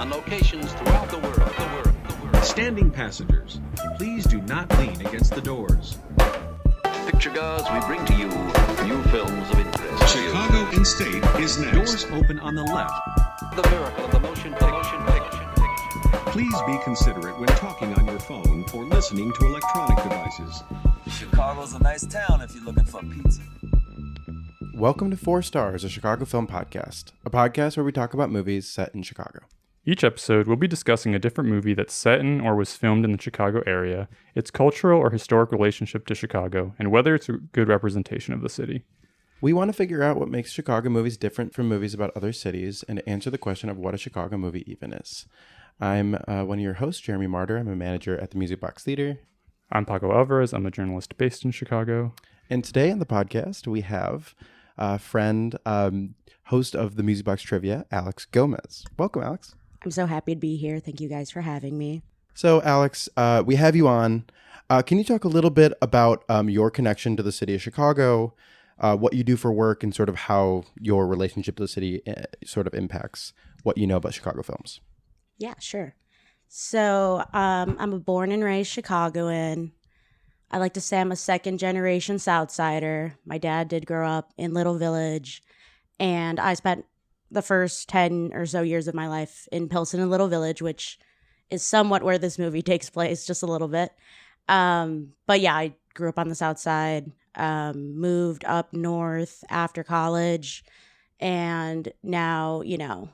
on locations throughout the world. Standing passengers, please do not lean against the doors. Picture goers, we bring to you new films of interest. Chicago in State is next. Doors open on the left. The miracle of the motion picture. Please be considerate when talking on your phone or listening to electronic devices. Chicago's a nice town if you're looking for pizza. Welcome to 4 Stars, a Chicago film podcast, a podcast where we talk about movies set in Chicago. Each episode, we'll be discussing a different movie that's set in or was filmed in the Chicago area, its cultural or historic relationship to Chicago, and whether it's a good representation of the city. We want to figure out what makes Chicago movies different from movies about other cities and answer the question of what a Chicago movie even is. I'm one of your hosts, Jeremy Martyr. I'm a manager at the Music Box Theater. I'm Paco Alvarez. I'm a journalist based in Chicago. And today on the podcast, we have a friend, host of the Music Box Trivia, Alex Gomez. Welcome, Alex. I'm so happy to be here. Thank you guys for having me. So, Alex, we have you on. Can you talk a little bit about your connection to the city of Chicago, what you do for work, and sort of how your relationship to the city sort of impacts what you know about Chicago films? Yeah, sure. So I'm a born and raised Chicagoan. I like to say I'm a second-generation Southsider. My dad did grow up in Little Village, and I spent the first 10 or so years of my life in Pilsen and Little Village, which is somewhat where this movie takes place, just a little bit. But yeah, I grew up on the South Side, moved up north after college, and now, you know,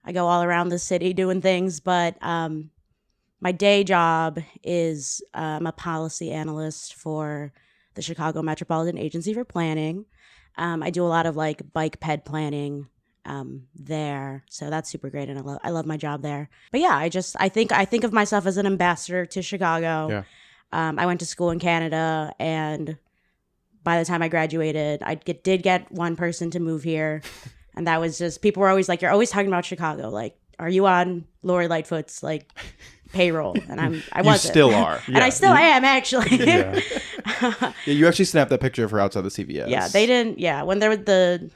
I go all around the city doing things, but my day job is I'm a policy analyst for the Chicago Metropolitan Agency for Planning. I do a lot of like bike ped planning there, so that's super great, and I love my job there. But yeah, I think of myself as an ambassador to Chicago. Yeah. I went to school in Canada, and by the time I graduated, I did get one person to move here, and that was just, people were always like, "You're always talking about Chicago. Like, are you on Lori Lightfoot's like payroll?" And I wasn't. You still are. And I still am, actually. Yeah. Yeah, you actually snapped that picture of her outside the CVS. Yeah, they didn't. Yeah, when there was the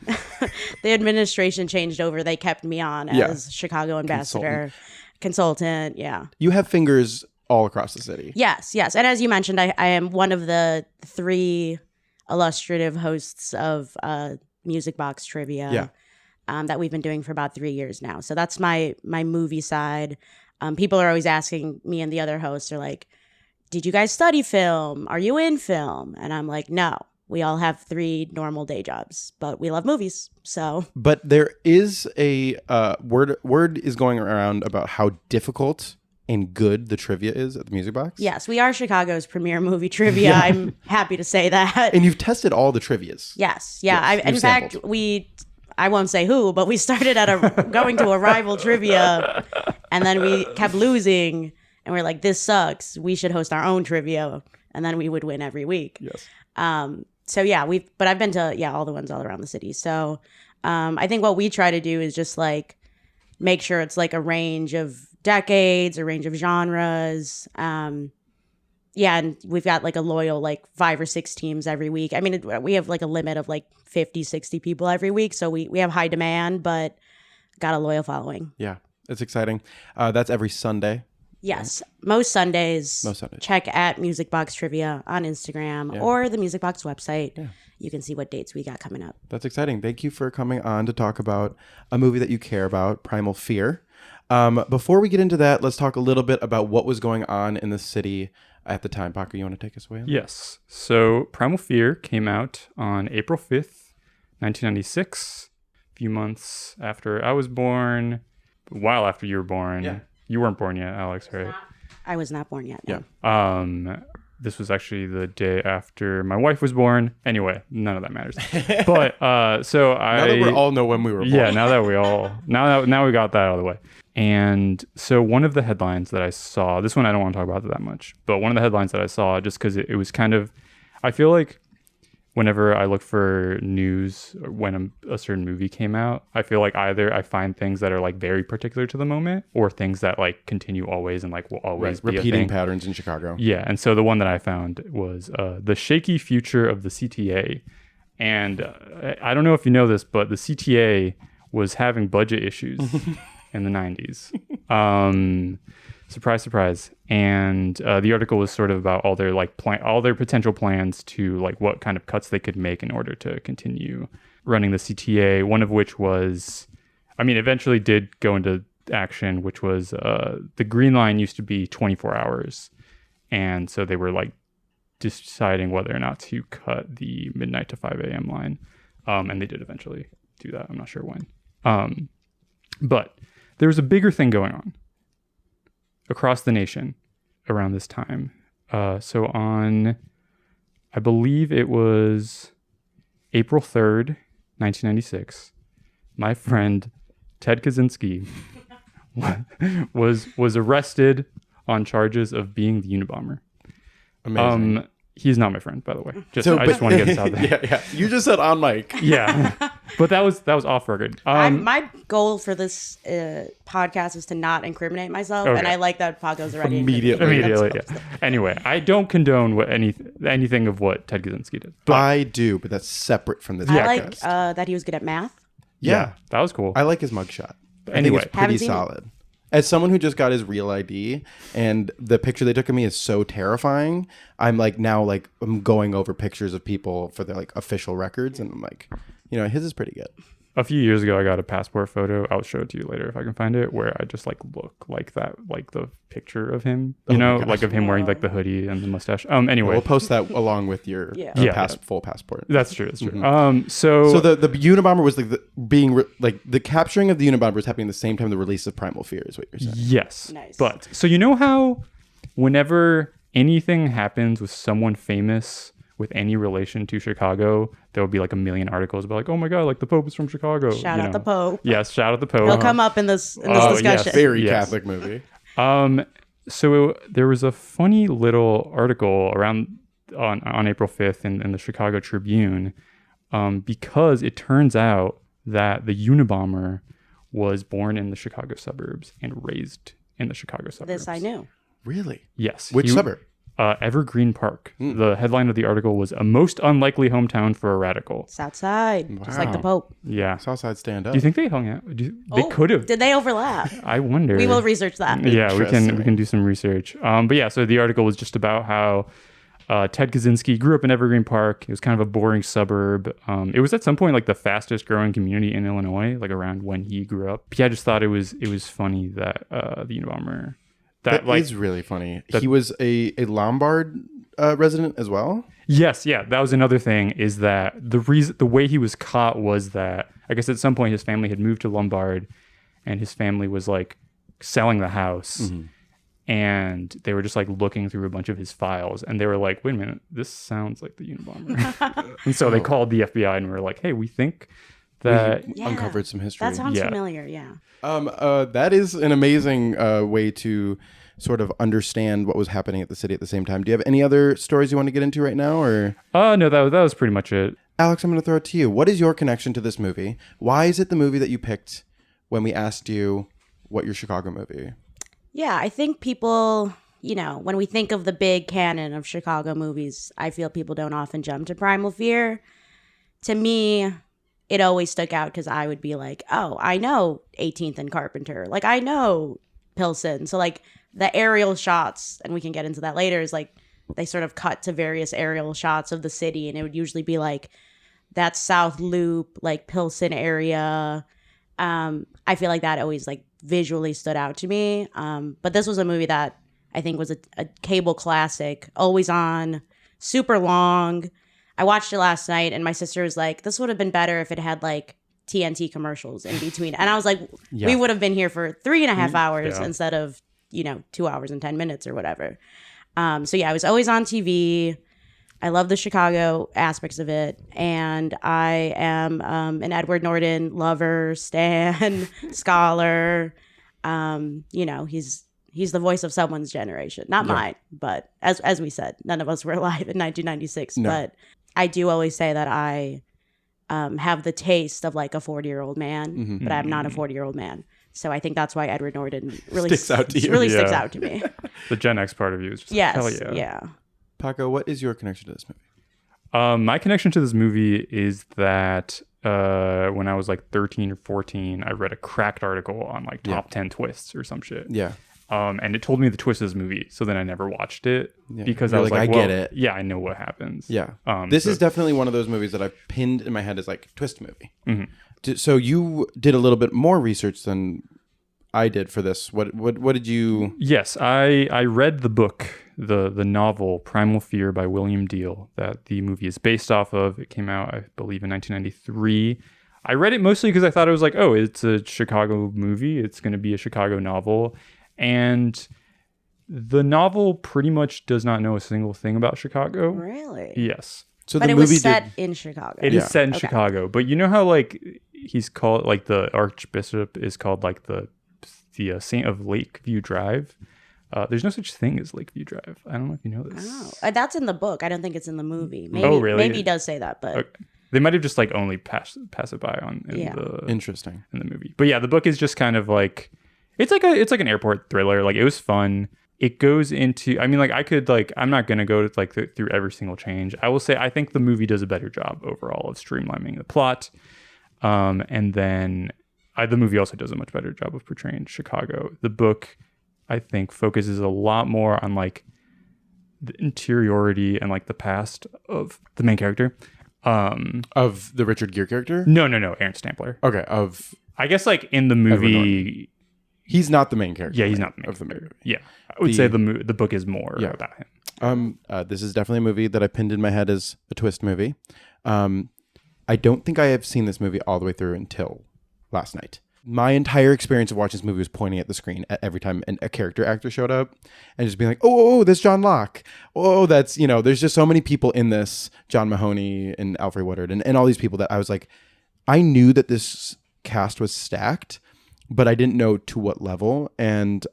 administration changed over, they kept me on as Chicago ambassador, consultant. Yeah. You have fingers all across the city. Yes. And as you mentioned, I am one of the 3 illustrative hosts of Music Box Trivia. Yeah. That we've been doing for about 3 years now. So that's my movie side. People are always asking me and the other hosts are like, "Did you guys study film? Are you in film?" And I'm like, no, we all have 3 normal day jobs, but we love movies. So, but there is a word is going around about how difficult and good the trivia is at the Music Box. yes, we are Chicago's premier movie trivia. Yeah. I'm happy to say that. And you've tested all the trivias. Yes. Yeah. Yes, In fact, I won't say who, but we started at going to a rival trivia, and then we kept losing, and we're like, "This sucks. We should host our own trivia," and then we would win every week. Yes. So yeah, but I've been to all the ones all around the city. So I think what we try to do is just like make sure it's like a range of decades, a range of genres. Yeah, and we've got like a loyal like 5 or 6 teams every week. I mean, we have like a limit of like 50, 60 people every week. So we have high demand, but got a loyal following. Yeah, it's exciting. That's every Sunday. Yes, most Sundays. Most Sundays. Check at Music Box Trivia on Instagram or the Music Box website. Yeah. You can see what dates we got coming up. That's exciting. Thank you for coming on to talk about a movie that you care about, Primal Fear. Before we get into that, let's talk a little bit about what was going on in the city at the time. Paco, you want to take us away? Yes. So Primal Fear came out on April 5th, 1996, a few months after I was born, a while after you were born. Yeah. You weren't born yet, Alex, right? I was not born yet. No. Yeah. This was actually the day after my wife was born. Anyway, none of that matters. But now that we all know when we were born. Yeah, now we got that out of the way. And so one of the headlines that I saw, this one I don't want to talk about that much, but one of the headlines that I saw, just because it was kind of, I feel like whenever I look for news when a certain movie came out, I feel like either I find things that are like very particular to the moment or things that like continue always and like will always be repeating a thing. patterns in Chicago. Yeah. And so the one that I found was The Shaky Future of the CTA. And I don't know if you know this, but the CTA was having budget issues. in the 90s. Surprise, surprise. And the article was sort of about all their all their potential plans to like what kind of cuts they could make in order to continue running the CTA. One of which was, eventually did go into action, which was the Green Line used to be 24 hours. And so they were like deciding whether or not to cut the midnight to 5 a.m. line. And they did eventually do that. I'm not sure when. But there was a bigger thing going on across the nation around this time. So on, I believe it was April 3rd, 1996, my friend Ted Kaczynski was arrested on charges of being the Unabomber. Amazing. He's not my friend, by the way. I just want to get this out there. Yeah. You just said on mic. Yeah, but that was off record. My goal for this podcast is to not incriminate myself, Okay. and I like that Paco's already Immediately, incriminated. yeah. Anyway, I don't condone anything of what Ted Kaczynski did. But I do, but that's separate from this I podcast. like that he was good at math. yeah, that was cool. I like his mugshot. I Anyway. think it's pretty Haven't seen it. solid. As someone who just got his real ID and the picture they took of me is so terrifying, I'm like now like I'm going over pictures of people for their like official records, and I'm like, his is pretty good. A few years ago, I got a passport photo. I'll show it to you later if I can find it, where I just like look like that, like the picture of him, like of him wearing like the hoodie and the mustache. Anyway, We'll post that along with your full passport. that's true. That's true. So the Unabomber was like the capturing of the Unabomber was happening at the same time the release of Primal Fear is what you're saying. Yes. Nice. But so you know how whenever anything happens with someone famous with any relation to Chicago, there will be like a million articles about like, oh my God, like the Pope is from Chicago. Shout out the Pope. Yes, shout out the Pope. He'll come up in this yes. discussion. Very Yes. Catholic movie. So there was a funny little article around on April 5th in the Chicago Tribune, because it turns out that the Unabomber was born in the Chicago suburbs and raised in the Chicago suburbs. This I knew. Really? Yes. Which suburb? Evergreen Park. The headline of the article was "A most unlikely hometown for a radical." Southside, just like the Pope. Yeah. Southside stand up. Do you think they hung out? They could have. Did they overlap? I wonder. We will research that. Yeah, we can Interesting. do some research. But yeah, so the article was just about how Ted Kaczynski grew up in Evergreen Park. It was kind of a boring suburb. It was at some point like the fastest growing community in Illinois, like around when he grew up. Yeah, I just thought it was funny that the Unabomber. That is really funny. He was a Lombard resident as well. Yes, yeah, that was another thing. Is that the way he was caught was that I guess at some point his family had moved to Lombard, and his family was like selling the house, and they were just like looking through a bunch of his files, and they were like, "Wait a minute, this sounds like the Unabomber," and so they called the FBI and were like, "Hey, we think that." Yeah. Uncovered some history. That sounds Yeah. familiar. Yeah. That is an amazing way to sort of understand what was happening at the city at the same time. Do you have any other stories you want to get into right now, or? No, that was pretty much it. Alex, I'm going to throw it to you. What is your connection to this movie? Why is it the movie that you picked when we asked you what your Chicago movie? Yeah, I think people, when we think of the big canon of Chicago movies, I feel people don't often jump to Primal Fear. To me, it always stuck out because I would be like, oh, I know 18th and Carpenter. Like, I know Pilsen. So, like, the aerial shots, and we can get into that later, is like they sort of cut to various aerial shots of the city, and it would usually be like that South Loop, like Pilsen area. I feel like that always like visually stood out to me. But this was a movie that I think was a cable classic, always on, super long. I watched it last night, and my sister was like, this would have been better if it had like TNT commercials in between. And I was like, we would have been here for 3.5 hours instead of 2 hours and 10 minutes or whatever. So yeah, I was always on TV. I love the Chicago aspects of it. And I am an Edward Norton lover, stan, scholar. He's the voice of someone's generation. Not mine, but as we said, none of us were alive in 1996. No. But I do always say that I have the taste of like a 40-year-old man, but I'm not a 40-year-old man. So I think that's why Edward Norton really Sticks out to you. Sticks out to me. The Gen X part of you is just Yes, like, hell yeah. Paco, what is your connection to this movie? My connection to this movie is that when I was like 13 or 14. I read a Cracked article on like top 10 twists or some shit. Yeah. And it told me the twist of this movie. So then I never watched it because You're I was like, like, I well, get it. Yeah, I know what happens. Yeah. This So- is definitely one of those movies that I've pinned in my head as like twist movie. Mhm. So you did a little bit more research than I did for this. What did you? Yes, I read the book, the novel Primal Fear by William Deal that the movie is based off of. It came out, I believe, in 1993. I read it mostly because I thought it was like, oh, it's a Chicago movie. It's going to be a Chicago novel. And the novel pretty much does not know a single thing about Chicago. Really? Yes. So But the it movie was set did. in Chicago. It is Yeah. set in Okay. Chicago. But you know how like he's called, like the Archbishop is called like the Saint of Lakeview Drive? There's no such thing as Lakeview Drive. I don't know if you know this. Oh, that's in the book. I don't think it's in the movie. Maybe, Oh, really? Maybe he does say that, but Okay. They might have just like only pass it by in Yeah. Interesting. the movie. But yeah, the book is just kind of like it's like an airport thriller. Like it was fun. It goes into, I mean, like I could like, I'm not gonna go to like through every single change. I will say I think the movie does a better job overall of streamlining the plot. And then the movie also does a much better job of portraying Chicago. The book, I think, focuses a lot more on like the interiority and like the past of the main character. Of the Richard Gere character? No, Aaron Stampler. Okay. Of I guess like in the movie, he's not the main character. yeah, he's not the main of the movie. Yeah, I would say the book is more Yeah. about him. This is definitely a movie that I pinned in my head as a twist movie. I don't think I have seen this movie all the way through until last night. My entire experience of watching this movie was pointing at the screen at every time a character actor showed up and just being like, oh, that's John Locke. Oh, that's, there's just so many people in this, John Mahoney and Alfred Woodard and all these people that I was like, I knew that this cast was stacked, but I didn't know to what level. And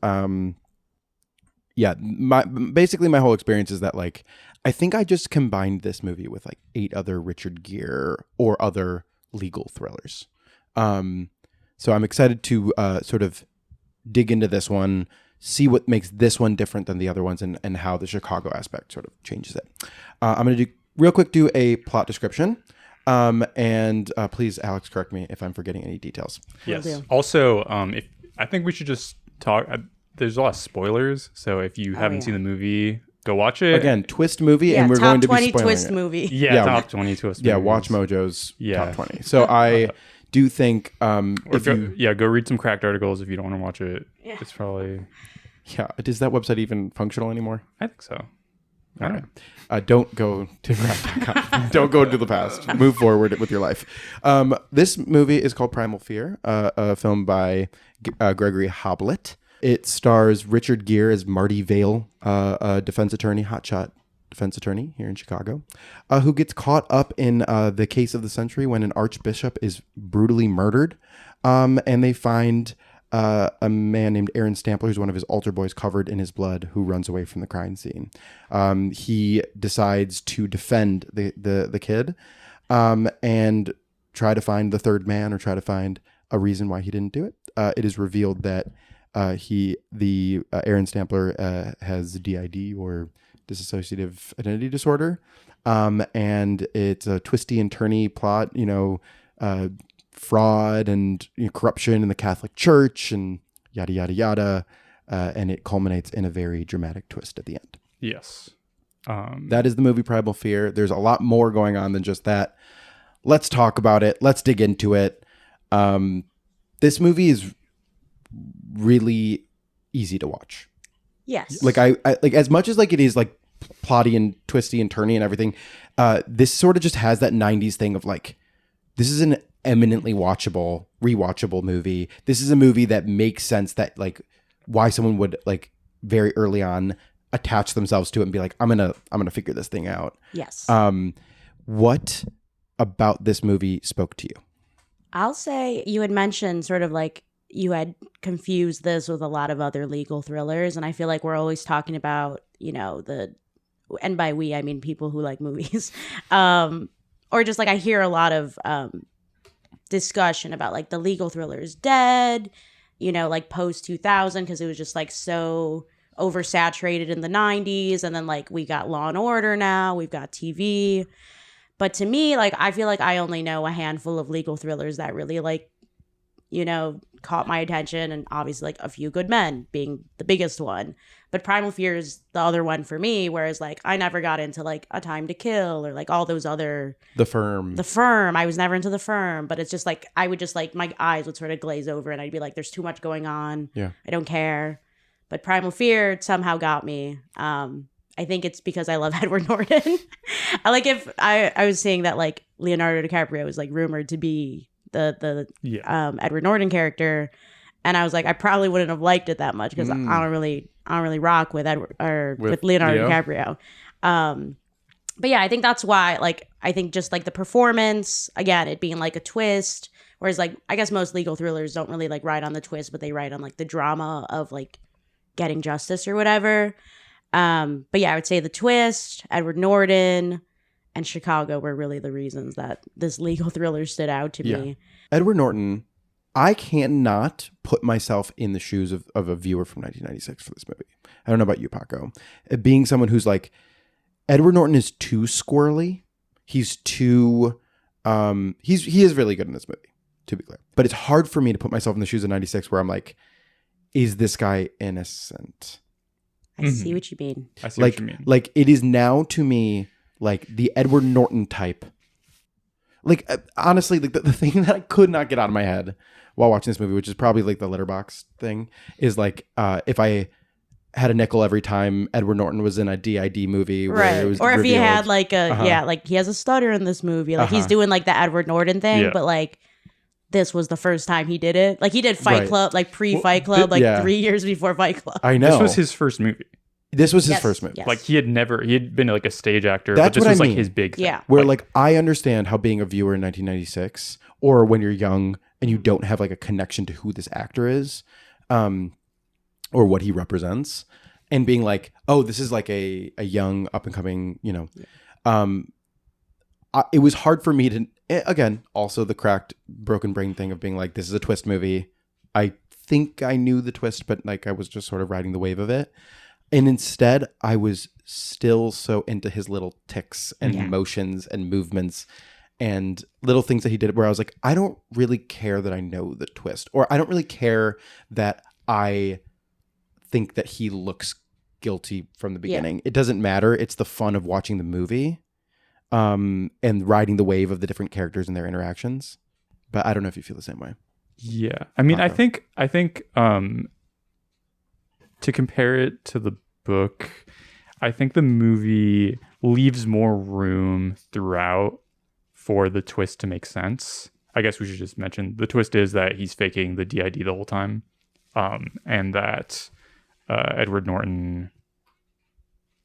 basically my whole experience is that like, I think I just combined this movie with like 8 other Richard Gere or other legal thrillers. So I'm excited to sort of dig into this one, see what makes this one different than the other ones and how the Chicago aspect sort of changes it. I'm going to do a plot description. And please, Alex, correct me if I'm forgetting any details. Yes. do. Also, if I think we should just talk. There's a lot of spoilers, so if you haven't yeah. seen the movie, go watch it. Again, twist movie, yeah, and we're top going to be 20 spoiling twist it. movie. Yeah, Yeah, top 20 twist. Yeah, movies. watch Mojo's Yeah. top 20. So I do think Or go read some Cracked articles if you don't want to watch it. Yeah. It's probably. yeah, is that website even functional anymore? I think so. I All don't right. Don't go to crack.com. Don't go to the past. Move forward with your life. This movie is called Primal Fear, a film by Gregory Hoblit. It stars Richard Gere as Marty Vale, a defense attorney, hotshot defense attorney here in Chicago, who gets caught up in the case of the century when an archbishop is brutally murdered. And they find a man named Aaron Stampler, who's one of his altar boys, covered in his blood, who runs away from the crime scene. He decides to defend the kid and try to find the third man or try to find a reason why he didn't do it. It is revealed that Aaron Stampler has DID or dissociative identity disorder, and it's a twisty and turny plot. Fraud and corruption in the Catholic Church and yada yada yada, and it culminates in a very dramatic twist at the end. Yes. That is the movie Primal Fear. There's a lot more going on than just that. Let's talk about it. Let's dig into it. This movie is really easy to watch. Yes. Like I like as much as like it is like plotty and twisty and turny and everything. This sort of just has that 90s thing of like, this is an eminently rewatchable movie. This is a movie that makes sense, that like why someone would like very early on attach themselves to it and be like, I'm gonna figure this thing out. Yes. What about this movie spoke to you? I'll say you had mentioned sort of like you had confused this with a lot of other legal thrillers. And I feel like we're always talking about, and by we, I mean people who like movies. Or just like I hear a lot of discussion about like the legal thriller is dead, like post 2000, because it was just like so oversaturated in the 90s. And then like we got Law and Order now, we've got TV. But to me, like, I feel like I only know a handful of legal thrillers that really, like, you know, caught my attention, and obviously, like, A Few Good Men being the biggest one. But Primal Fear is the other one for me, whereas, like, I never got into, like, A Time to Kill or, like, all those other... The Firm. The Firm. I was never into The Firm, but it's just, like, I would just, like, my eyes would sort of glaze over, and I'd be like, there's too much going on. Yeah. I don't care. But Primal Fear somehow got me. I think it's because I love Edward Norton. I was saying that, like, Leonardo DiCaprio is, like, rumored to be the Edward Norton character, and I was like, I probably wouldn't have liked it that much because I don't really rock with with Leonardo DiCaprio. But yeah, I think that's why, like, I think just like the performance, again, it being like a twist, whereas, like, I guess most legal thrillers don't really, like, ride on the twist, but they ride on, like, the drama of, like, getting justice or whatever. But yeah, I would say the twist, Edward Norton, and Chicago were really the reasons that this legal thriller stood out to me. Edward Norton, I cannot put myself in the shoes of a viewer from 1996 for this movie. I don't know about you, Paco. Being someone who's like, Edward Norton is too squirrely. He's too, he is really good in this movie, to be clear. But it's hard for me to put myself in the shoes of 96 where I'm like, is this guy innocent? I see what you mean. I see what you mean. Like, it is now to me like the Edward Norton type. Like, honestly, like the thing that I could not get out of my head while watching this movie, which is probably like the Letterboxd thing, is like if I had a nickel every time Edward Norton was in a DID movie, where it was or if revealed, he had like a like he has a stutter in this movie, like he's doing like the Edward Norton thing, but like this was the first time he did it. Like he did Fight Club, like pre-Fight Club, 3 years before Fight Club. I know. This was his first movie. This was his first movie. Yes. Like he had been like a stage actor, That's but this what was I like mean. his big thing. Yeah. Where like I understand how being a viewer in 1996, or when you're young and you don't have like a connection to who this actor is, or what he represents, and being like, oh, this is like a young up and coming, you know, it was hard for me to, again, also the cracked broken brain thing of being like, this is a twist movie. I think I knew the twist, but like I was just sort of riding the wave of it. And instead, I was still so into his little tics and motions and movements and little things that he did where I was like, I don't really care that I know the twist, or I don't really care that I think that he looks guilty from the beginning. Yeah. It doesn't matter. It's the fun of watching the movie and riding the wave of the different characters and their interactions. But I don't know if you feel the same way. Yeah. I mean, I think to compare it to the book, I think the movie leaves more room throughout for the twist to make sense. I guess we should just mention the twist is that he's faking the DID the whole time, and that Edward Norton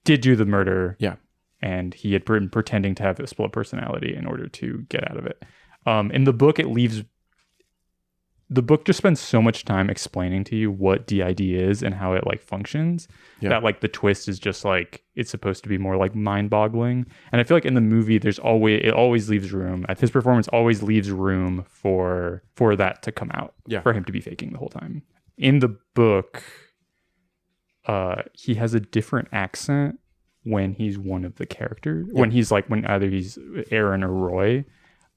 did do the murder. Yeah. And he had been pretending to have a split personality in order to get out of it. In the book, the book just spends so much time explaining to you what DID is and how it like functions that like the twist is just like, it's supposed to be more like mind boggling. And I feel like in the movie, it always leaves room. His performance always leaves room for that to come out, for him to be faking the whole time. In the book, he has a different accent when he's one of the characters, when either he's Aaron or Roy.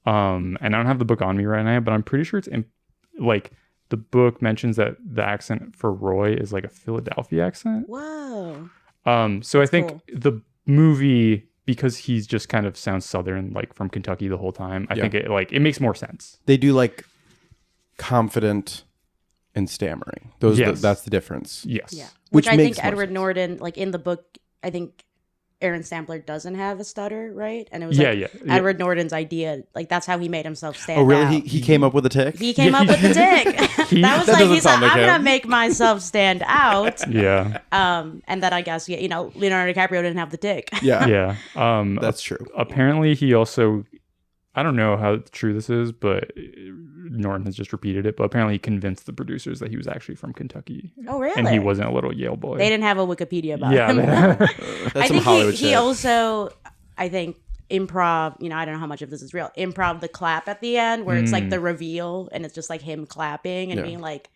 And I don't have the book on me right now, but I'm pretty sure it's like the book mentions that the accent for Roy is like a Philadelphia accent. Whoa. So I think the movie, because he's just kind of sounds Southern, like from Kentucky the whole time, I think it makes more sense. They do like confident and stammering. That's the difference. Yes. Yeah. Which I think Edward Norton, like in the book, I think Aaron Sampler doesn't have a stutter, right? And it was Edward Norton's idea. Like that's how he made himself stand out. Oh, really? He came up with a tick? He came up with the tick. That was like, he's like, I'm going to make myself stand out. Yeah. And that I guess, Leonardo DiCaprio didn't have the tick. Yeah. Yeah. That's true. Apparently he also, I don't know how true this is, but Norton has just repeated it, but apparently he convinced the producers that he was actually from Kentucky. Oh, really? And he wasn't a little Yale boy. They didn't have a Wikipedia about him. That's I some think Hollywood he shit. also, I think, improv, I don't know how much of this is real, improv the clap at the end where it's like the reveal and it's just like him clapping and being like,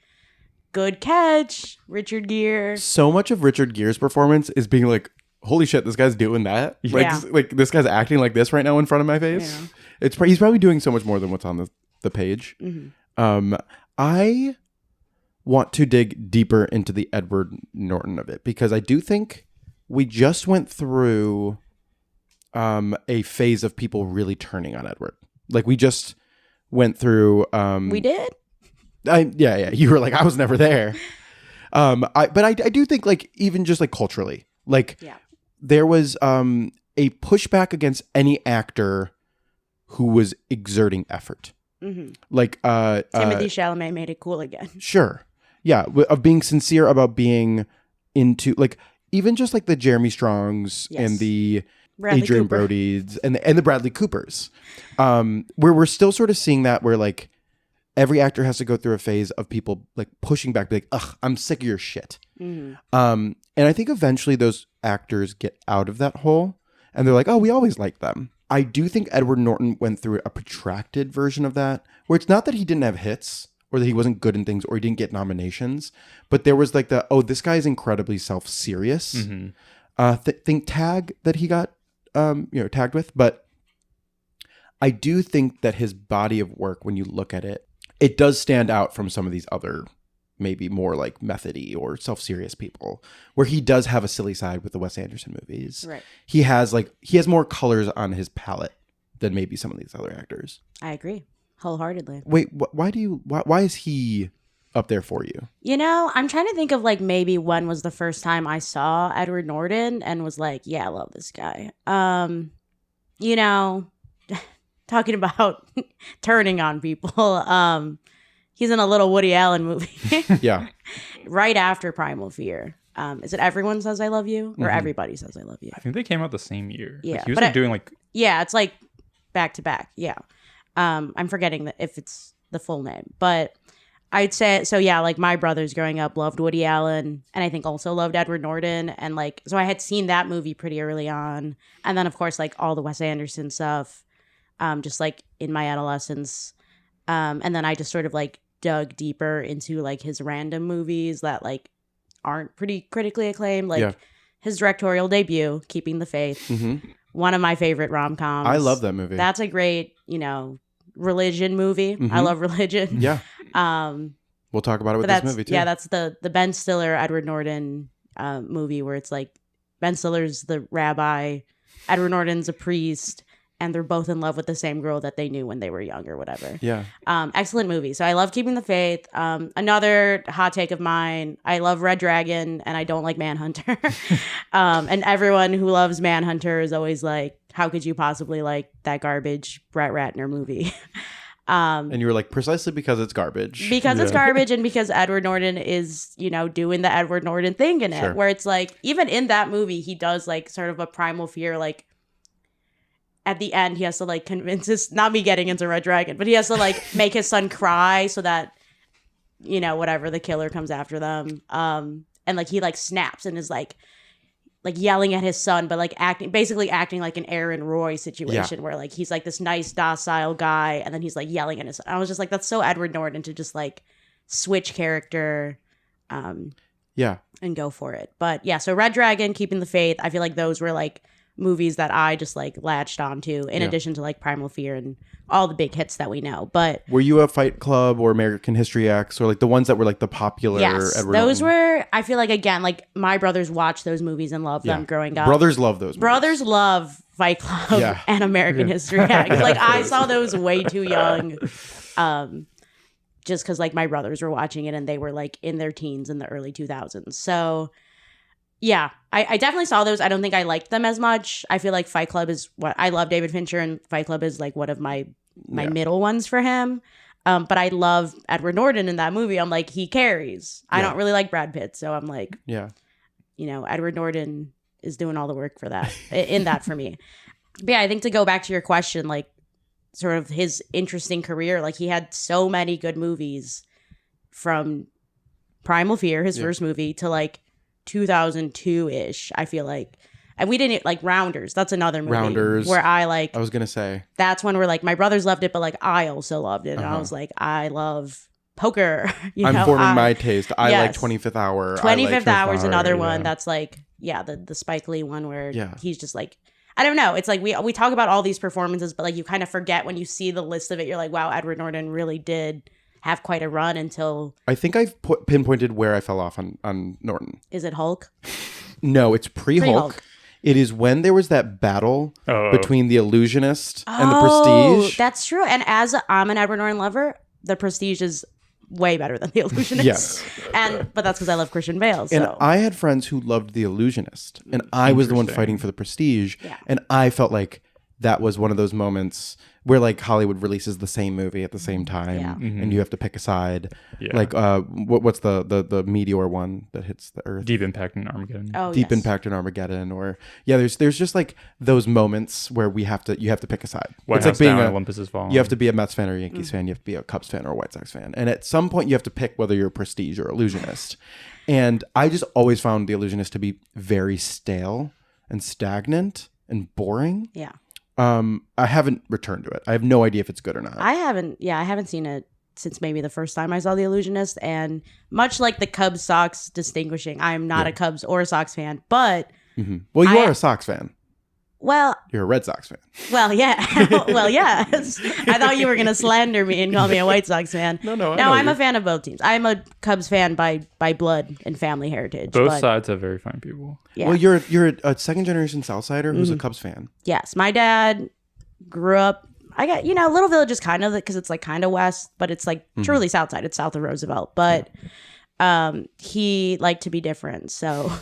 good catch, Richard Gere. So much of Richard Gere's performance is being like, holy shit, this guy's doing that. Yeah. Like this guy's acting like this right now in front of my face. Yeah. He's probably doing so much more than what's on the page. I want to dig deeper into the Edward Norton of it because I do think we just went through a phase of people really turning on Edward. Like we just went through. We did. Yeah. You were like, I was never there. But I do think like even just like culturally, like there was a pushback against any actor who was exerting effort. Like Timothée Chalamet made it cool again. Sure. Yeah. Of being sincere about being into like even just like the Jeremy Strongs and the Bradley Adrian Cooper. Brody's and the Bradley Coopers. Where we're still sort of seeing that where like every actor has to go through a phase of people like pushing back, be like, ugh, I'm sick of your shit. And I think eventually those actors get out of that hole and they're like, oh, we always liked them. I do think Edward Norton went through a protracted version of that, where it's not that he didn't have hits or that he wasn't good in things or he didn't get nominations, but there was like this guy is incredibly self-serious. Think tag that he got, tagged with. But I do think that his body of work, when you look at it, it does stand out from some of these other maybe more like methody or self-serious people where he does have a silly side with the Wes Anderson movies. Right. He has more colors on his palette than maybe some of these other actors. I agree wholeheartedly. Wait, why is he up there for you? You know, I'm trying to think of like maybe when was the first time I saw Edward Norton and was like, yeah, I love this guy. You know, talking about turning on people. He's in a little Woody Allen movie. Yeah. Right after Primal Fear. Is it Everyone Says I Love You? Or Everybody Says I Love You? I think they came out the same year. Yeah, Like, he was but like doing like Yeah, it's like back to back. Yeah. I'm forgetting if it's the full name. But I'd say, so yeah, like my brothers growing up loved Woody Allen and I think also loved Edward Norton. And like, so I had seen that movie pretty early on. And then of course, like all the Wes Anderson stuff, just like in my adolescence. And then I just sort of like dug deeper into like his random movies that like aren't pretty critically acclaimed. Like his directorial debut, Keeping the Faith. One of my favorite rom-coms. I love that movie. That's a great, religion movie. I love religion. Yeah. We'll talk about it with this movie too. Yeah, that's the Ben Stiller, Edward Norton movie where it's like Ben Stiller's the rabbi, Edward Norton's a priest, and they're both in love with the same girl that they knew when they were young or whatever. Yeah. Excellent movie. So I love Keeping the Faith. Another hot take of mine, I love Red Dragon and I don't like Manhunter. And everyone who loves Manhunter is always like, how could you possibly like that garbage Brett Ratner movie? And you were like, precisely because it's garbage. Because it's garbage and because Edward Norton is, doing the Edward Norton thing in it. Where it's like, even in that movie, he does like sort of a Primal Fear, like, at the end, he has to like convince not me getting into Red Dragon, but he has to like make his son cry so that, whatever, the killer comes after them. And like he like snaps and is like yelling at his son, but like basically acting like an Aaron Roy situation where like he's like this nice, docile guy. And then he's like yelling at his son. I was just like, that's so Edward Norton to just like switch character. And go for it. But yeah, so Red Dragon, Keeping the Faith, I feel like those were like movies that I just like latched onto in addition to like Primal Fear and all the big hits that we know. But were you a Fight Club or American History X or like the ones that were like the popular Edward those Norton? were, I feel like, again, like my brothers watched those movies and loved them growing up. Brothers love those movies. Brothers love Fight Club and American History X. Like I saw those way too young. Just because like my brothers were watching it and they were like in their teens in the early 2000s. So yeah, I definitely saw those. I don't think I liked them as much. I feel like Fight Club is what I love David Fincher, and Fight Club is like one of my middle ones for him. But I love Edward Norton in that movie. I'm like, he carries. I don't really like Brad Pitt, so I'm like, Edward Norton is doing all the work for that in that for me. But yeah, I think to go back to your question, like sort of his interesting career, like he had so many good movies from Primal Fear, his first movie, to like 2002-ish, I feel like. And we didn't like Rounders. That's another movie. Rounders. Where I was going to say. That's when we're like, my brothers loved it, but like I also loved it. And I was like, I love poker. I'm forming my taste. I like 25th Hour. 25th Hour is another one that's like, the Spike Lee one where Yeah. he's just like, I don't know. It's like we talk about all these performances, but like you kind of forget when you see the list of it. You're like, wow, Edward Norton really did have quite a run until. I think I've pinpointed where I fell off on Norton. Is it Hulk? No, it's pre-Hulk. Pre-Hulk. It is when there was that battle between the Illusionist and the Oh, Prestige. that's true. And I'm an Edward Norton lover, the Prestige is way better than the Illusionist. Yes. But that's because I love Christian Bale. So. And I had friends who loved the Illusionist, and I was the one fighting for the Prestige. Yeah. And I felt like that was one of those moments where like Hollywood releases the same movie at the same time, Yeah. and you have to pick a side. Yeah. Like what's the meteor one that hits the Earth? Deep Impact and Armageddon. Oh, Deep yes. Impact in Armageddon, or there's just like those moments where you have to pick a side. White it's House like being Down, a Olympus Has Fallen. You have to be a Mets fan or a Yankees fan. You have to be a Cubs fan or a White Sox fan. And at some point, you have to pick whether you're a Prestige or Illusionist. And I just always found the Illusionist to be very stale and stagnant and boring. Yeah. I haven't returned to it. I have no idea if it's good or not. I haven't seen it since maybe the first time I saw The Illusionist. And much like the Cubs Sox distinguishing, I'm not a Cubs or a Sox fan. But, Well, you I- are a Sox fan. well, You're a Red Sox fan. well, yeah. Well, yes. I thought you were going to slander me and call me a White Sox fan. No, I know I'm a you. fan of both teams. I'm a Cubs fan by blood and family heritage. Both but, sides have very fine people. Yeah. Well, you're a second generation Southsider who's a Cubs fan. Yes. My dad grew up, I got, Little Village is kind of, because it's like kind of west, but it's like truly south side. It's south of Roosevelt. But he liked to be different. So...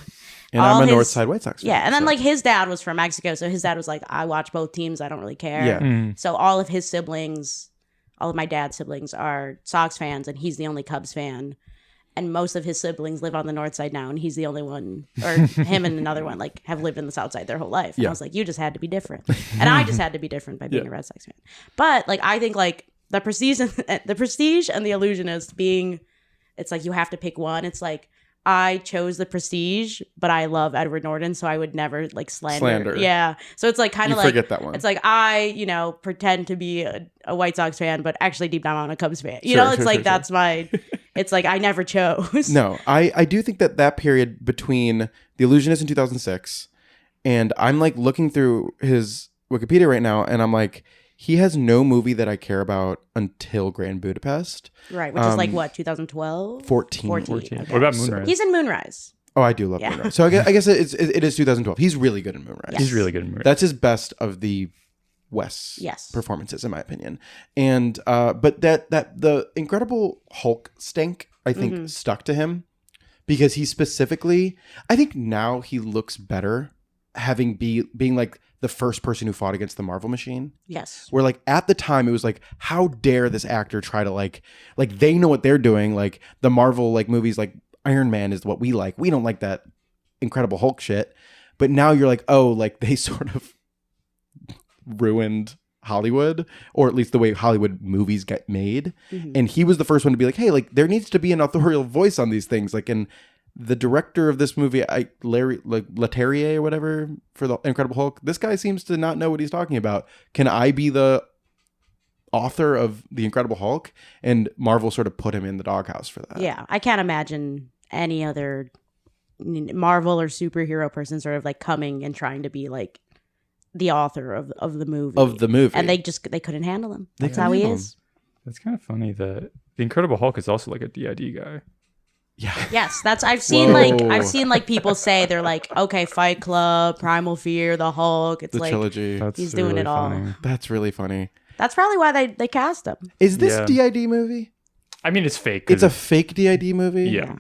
And all I'm a his- North Side White Sox fan. Yeah, and then so- like his dad was from Mexico, so his dad was like, I watch both teams, I don't really care. Yeah. So all of his siblings, all of my dad's siblings are Sox fans, and he's the only Cubs fan. And most of his siblings live on the north side now, and he's the only one, or him and another one, like have lived in the south side their whole life. And Yeah. I was like, you just had to be different, and I just had to be different by being a Red Sox fan. But like, I think like the Prestige and the Illusionist being, it's like you have to pick one. It's like, I chose the Prestige, but I love Edward Norton, so I would never like slander. Yeah. So it's like kind You of like forget that one. It's like I, pretend to be a White Sox fan, but actually deep down I'm a Cubs fan. You Sure, know, it's sure, like sure, that's my. It's like I never chose. No, I do think that period between The Illusionist in 2006 and I'm like looking through his Wikipedia right now, and I'm like, he has no movie that I care about until Grand Budapest. Right, which is like what 2012, 14. Okay. What about Moonrise? He's in Moonrise. Oh, I do love Yeah. Moonrise. So I guess it is 2012. He's really good in Moonrise. He's really good in Moonrise. That's his best of the Wes Yes. performances, in my opinion. And but that the Incredible Hulk stink, I think, stuck to him because he specifically, I think now he looks better having being like the first person who fought against the Marvel machine. Yes. Where like at the time it was like, how dare this actor try to like they know what they're doing. Like the Marvel like movies, like Iron Man is what we like. We don't like that Incredible Hulk shit. But now you're like, oh, like they sort of ruined Hollywood, or at least the way Hollywood movies get made. And he was the first one to be like, hey, like there needs to be an authorial voice on these things. Like, and the director of this movie, Larry Leterrier or whatever for the Incredible Hulk, this guy seems to not know what he's talking about. Can I be the author of the Incredible Hulk? And Marvel sort of put him in the doghouse for that. Yeah, I can't imagine any other Marvel or superhero person sort of like coming and trying to be like the author of the movie. Of the movie. And they couldn't handle him. That's couldn't how he handle is. That's kind of funny that the Incredible Hulk is also like a DID guy. Yeah. Yes, that's I've seen like people say they're like, okay, Fight Club, Primal Fear, the Hulk. It's The like trilogy. That's He's doing it all. funny. That's really funny. that's probably why they cast him. Is this Yeah. DID movie? I mean, it's fake. 'cause It's a fake DID movie? yeah.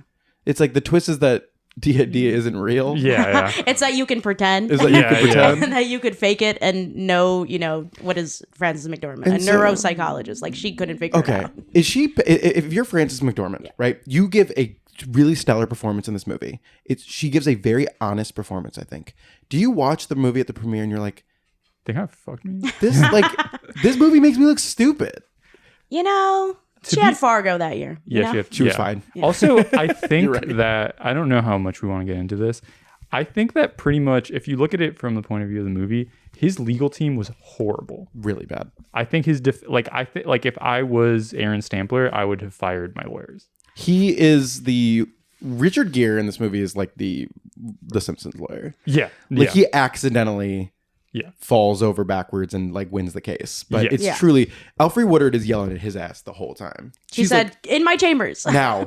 It's like the twist is that DID isn't real. Yeah. It's that you can pretend. Is that you Yeah, can yeah. pretend? and that you could fake it and know, what is Frances McDormand, And a so- neuropsychologist. Like she couldn't figure it Okay. out. Is she, if you're Frances McDormand, right? You give a really stellar performance in this movie. She gives a very honest performance, I think. Do you watch the movie at the premiere and you're like, They kind of fucked me. this movie makes me look stupid? She had Fargo that year. you know? She was fine. Also, I think You're right. that I don't know how much we want to get into this. I think that pretty much, if you look at it from the point of view of the movie, his legal team was horrible. Really bad. I think his if I was Aaron Stampler, I would have fired my lawyers. He is the Richard Gere in this movie is like the Simpsons lawyer. Yeah. Like yeah. he accidentally Yeah. falls over backwards and like wins the case. But Yeah. it's Yeah. truly Alfre Woodard is yelling at his ass the whole time. She She's said, "In my chambers." like, now.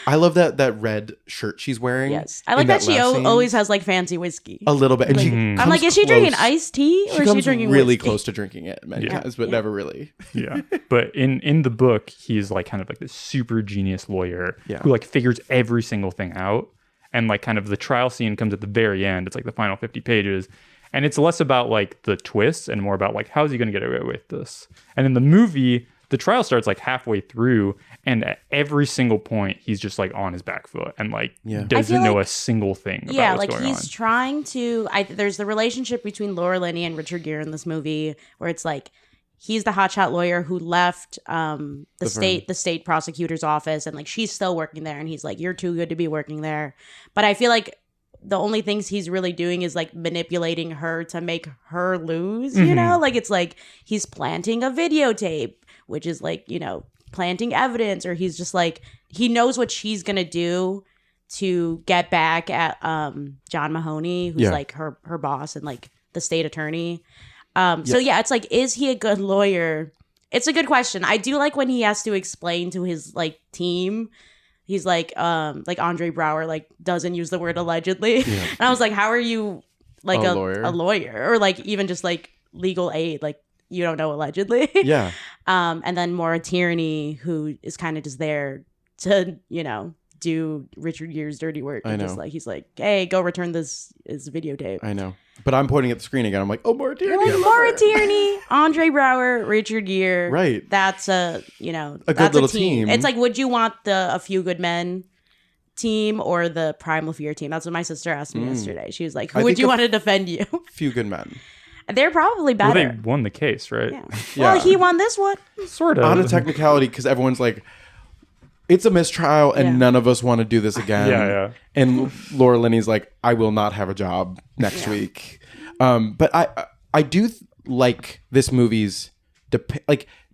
I love that red shirt she's wearing. Yes, I like in that she last scene. always has like fancy whiskey. A little bit. And she Mhm. I'm comes like, is she drinking close- iced tea She or is she comes drinking really whiskey? close to drinking it many Yeah. times, but never really. Yeah. But in the book, he's like kind of like this super genius lawyer Yeah. who like figures every single thing out. And like kind of the trial scene comes at the very end. It's like the final 50 pages. And it's less about like the twists and more about like, how is he going to get away with this? And in the movie, the trial starts like halfway through. And at every single point, he's just like on his back foot and like Yeah. doesn't know like- a single thing about Yeah, what's like going he's on. trying to. There's the relationship between Laura Linney and Richard Gere in this movie, where it's like he's the hotshot lawyer who left the state prosecutor's office, and like she's still working there, and he's like, "You're too good to be working there." But I feel like the only things he's really doing is like manipulating her to make her lose. You know, like it's like he's planting a videotape, which is like planting evidence, or he's just like he knows what she's gonna do to get back at John Mahoney, who's Yeah. like her boss and like the state attorney. So yeah, it's like, is he a good lawyer? It's a good question. I do like when he has to explain to his like team. He's like Andre Brower like doesn't use the word allegedly, and I was like, how are you like A a lawyer? lawyer or like even just like legal aid? Like you don't know allegedly. Yeah. And then Maura Tierney, who is kind of just there to, do Richard Gere's dirty work. I And just know. like, he's like, hey, go return this videotape. I know. But I'm pointing at the screen again. I'm like, oh, Maura Tierney. You're I like, love Maura her. Tierney, Andre Brower, Richard Gere. Right. That's a good that's little a team. team. It's like, would you want the A Few Good Men team or the Primal Fear team? That's what my sister asked me yesterday. She was like, who I would think you a want to defend you? Few good men. They're probably Well, better. they won the case, right? Yeah. Yeah. Well, he won this one. Sort of. On a technicality, because everyone's like, it's a mistrial and Yeah. none of us want to do this again. Yeah. And Laura Linney's like, I will not have a job next week. But I do like this movie's,